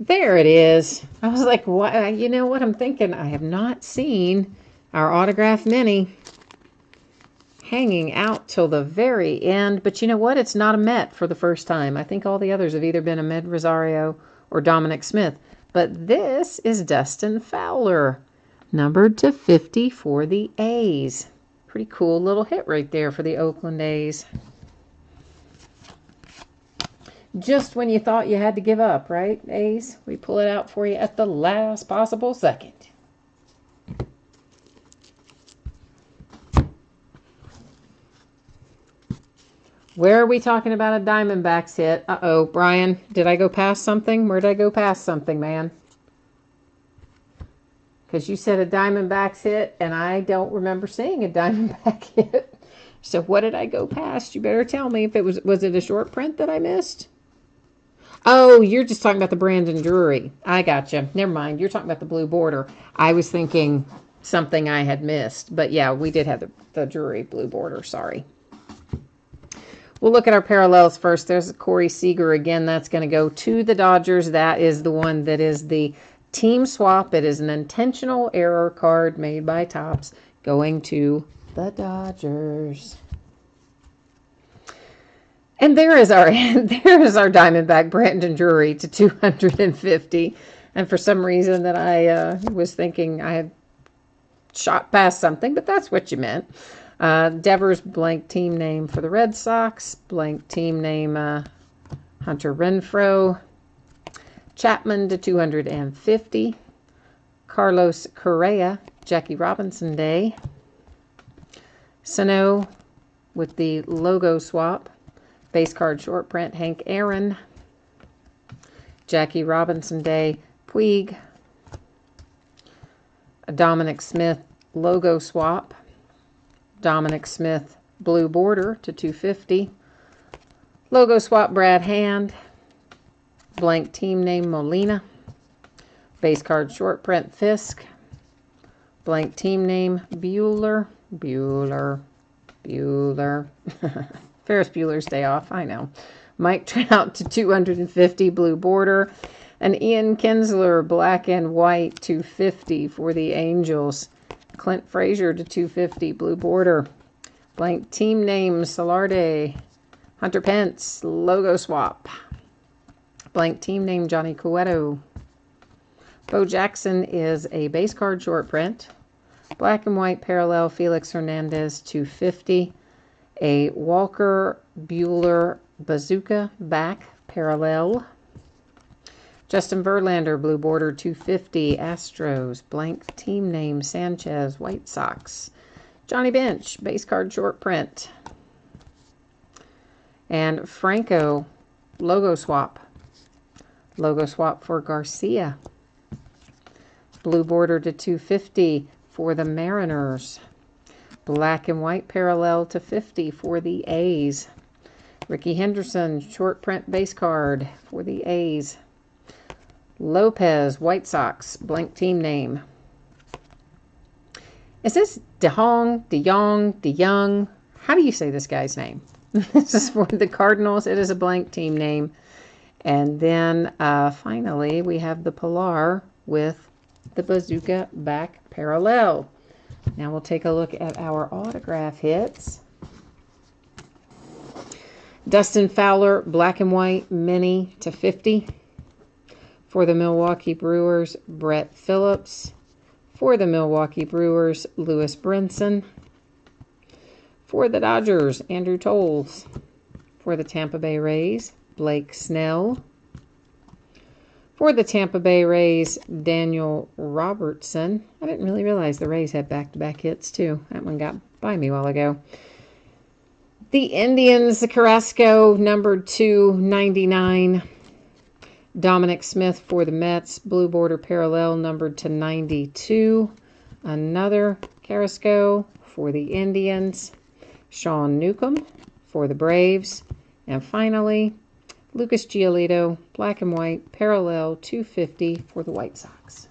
[SPEAKER 1] There it is. I was like, what? You know what I'm thinking? I have not seen our autograph mini hanging out till the very end. But you know what? It's not a Met for the first time. I think all the others have either been a Med Rosario or Dominic Smith. But this is Dustin Fowler, numbered to 50 for the A's. Pretty cool little hit right there for the Oakland A's. Just when you thought you had to give up, right, A's? We pull it out for you at the last possible second. Where are we talking about a Diamondbacks hit? Uh-oh, Brian, did I go past something? Where did I go past something, man? Because you said a Diamondbacks hit, and I don't remember seeing a Diamondback hit. So what did I go past? You better tell me if it was it a short print that I missed? Oh, you're just talking about the Brandon Drury. I gotcha. Never mind. You're talking about the blue border. I was thinking something I had missed. But yeah, we did have the Drury blue border. Sorry. We'll look at our parallels first. There's Corey Seager again. That's going to go to the Dodgers. That is the one that is the team swap. It is an intentional error card made by Topps going to the Dodgers. And there is our Diamondback Brandon Drury to 250. And for some reason that I was thinking I had shot past something, but that's what you meant. Devers, blank team name for the Red Sox. Blank team name Hunter Renfroe. Chapman to 250. Carlos Correa, Jackie Robinson Day. Sano with the logo swap. Base card short print, Hank Aaron. Jackie Robinson Day, Puig. Dominic Smith logo swap. Dominic Smith blue border to 250. Logo swap, Brad Hand. Blank team name, Molina. Base card short print, Fisk. Blank team name, Bueller. Ferris Bueller's Day Off, I know. Mike Trout to 250, blue border. And Ian Kinsler, black and white, 250 for the Angels. Clint Frazier to 250, blue border. Blank team name, Solarde. Hunter Pence, logo swap. Blank team name, Johnny Cueto. Bo Jackson is a base card short print. Black and white parallel, Felix Hernandez, 250. A Walker Bueller Bazooka back parallel. Justin Verlander, blue border, 250. Astros, blank team name, Sanchez, White Sox. Johnny Bench, base card short print. And Franco, logo swap. Logo swap for Garcia. Blue border to 250 for the Mariners. Black and white parallel to 50 for the A's. Ricky Henderson, short print base card for the A's. Lopez, White Sox, blank team name. Is this DeYoung? How do you say this guy's name? This is for the Cardinals. It is a blank team name. And then finally, we have the Pilar with the Bazooka back parallel. Now we'll take a look at our autograph hits. Dustin Fowler, black and white, mini to 50. For the Milwaukee Brewers, Brett Phillips. For the Milwaukee Brewers, Lewis Brinson. For the Dodgers, Andrew Tolles. For the Tampa Bay Rays, Blake Snell. For the Tampa Bay Rays, Daniel Robertson. I didn't really realize the Rays had back-to-back hits, too. That one got by me a while ago. The Indians, the Carrasco, numbered 299. Dominic Smith for the Mets, blue border parallel, numbered to 92. Another Carrasco for the Indians. Sean Newcomb for the Braves. And finally, Lucas Giolito, black and white, parallel 250 for the White Sox.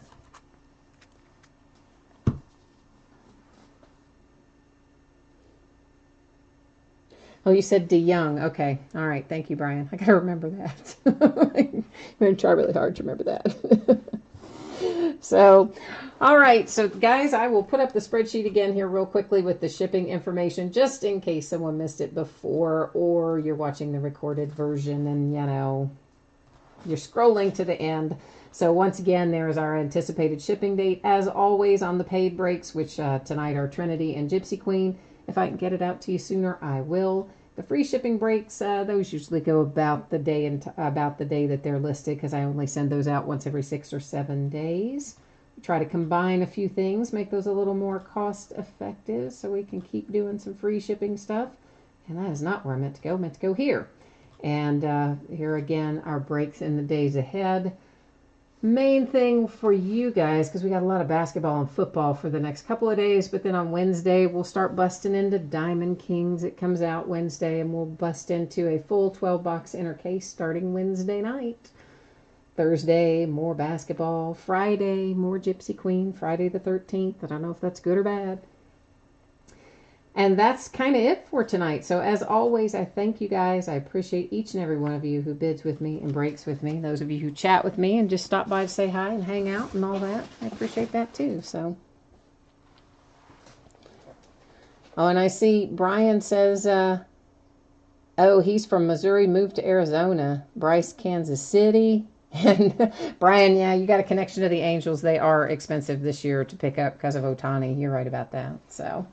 [SPEAKER 1] Oh, you said DeYoung. Okay. All right. Thank you, Brian. I got to remember that. I'm going to try really hard to remember that. So, all right. So, guys, I will put up the spreadsheet again here real quickly with the shipping information, just in case someone missed it before, or you're watching the recorded version and, you know, you're scrolling to the end. So, once again, there is our anticipated shipping date, as always, on the paid breaks, which tonight are Trinity and Gypsy Queen. If I can get it out to you sooner, I will. The free shipping breaks, those usually go about the day that they're listed, because I only send those out once every 6 or 7 days. Try to combine a few things, make those a little more cost effective, so we can keep doing some free shipping stuff. And that is not where I'm meant to go. I'm meant to go here. And here again, our breaks in the days ahead. Main thing for you guys, because we got a lot of basketball and football for the next couple of days, but then on Wednesday we'll start busting into Diamond Kings. It comes out Wednesday, and we'll bust into a full 12-box inner case starting Wednesday night. Thursday, more basketball. Friday, more Gypsy Queen. Friday the 13th. I don't know if that's good or bad. And that's kind of it for tonight. So as always, I thank you guys. I appreciate each and every one of you who bids with me and breaks with me. Those of you who chat with me and just stop by to say hi and hang out and all that. I appreciate that too. So, oh, and I see Brian says, oh, he's from Missouri, moved to Arizona. Bryce, Kansas City. And Brian, yeah, you got a connection to the Angels. They are expensive this year to pick up because of Ohtani. You're right about that. So.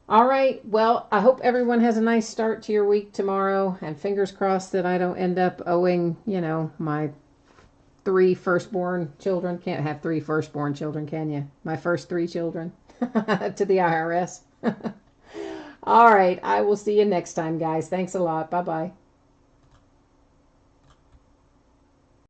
[SPEAKER 1] All right. Well, I hope everyone has a nice start to your week tomorrow, and fingers crossed that I don't end up owing, my three firstborn children. Can't have three firstborn children, can you? My first three children to the IRS. All right. I will see you next time, guys. Thanks a lot. Bye bye.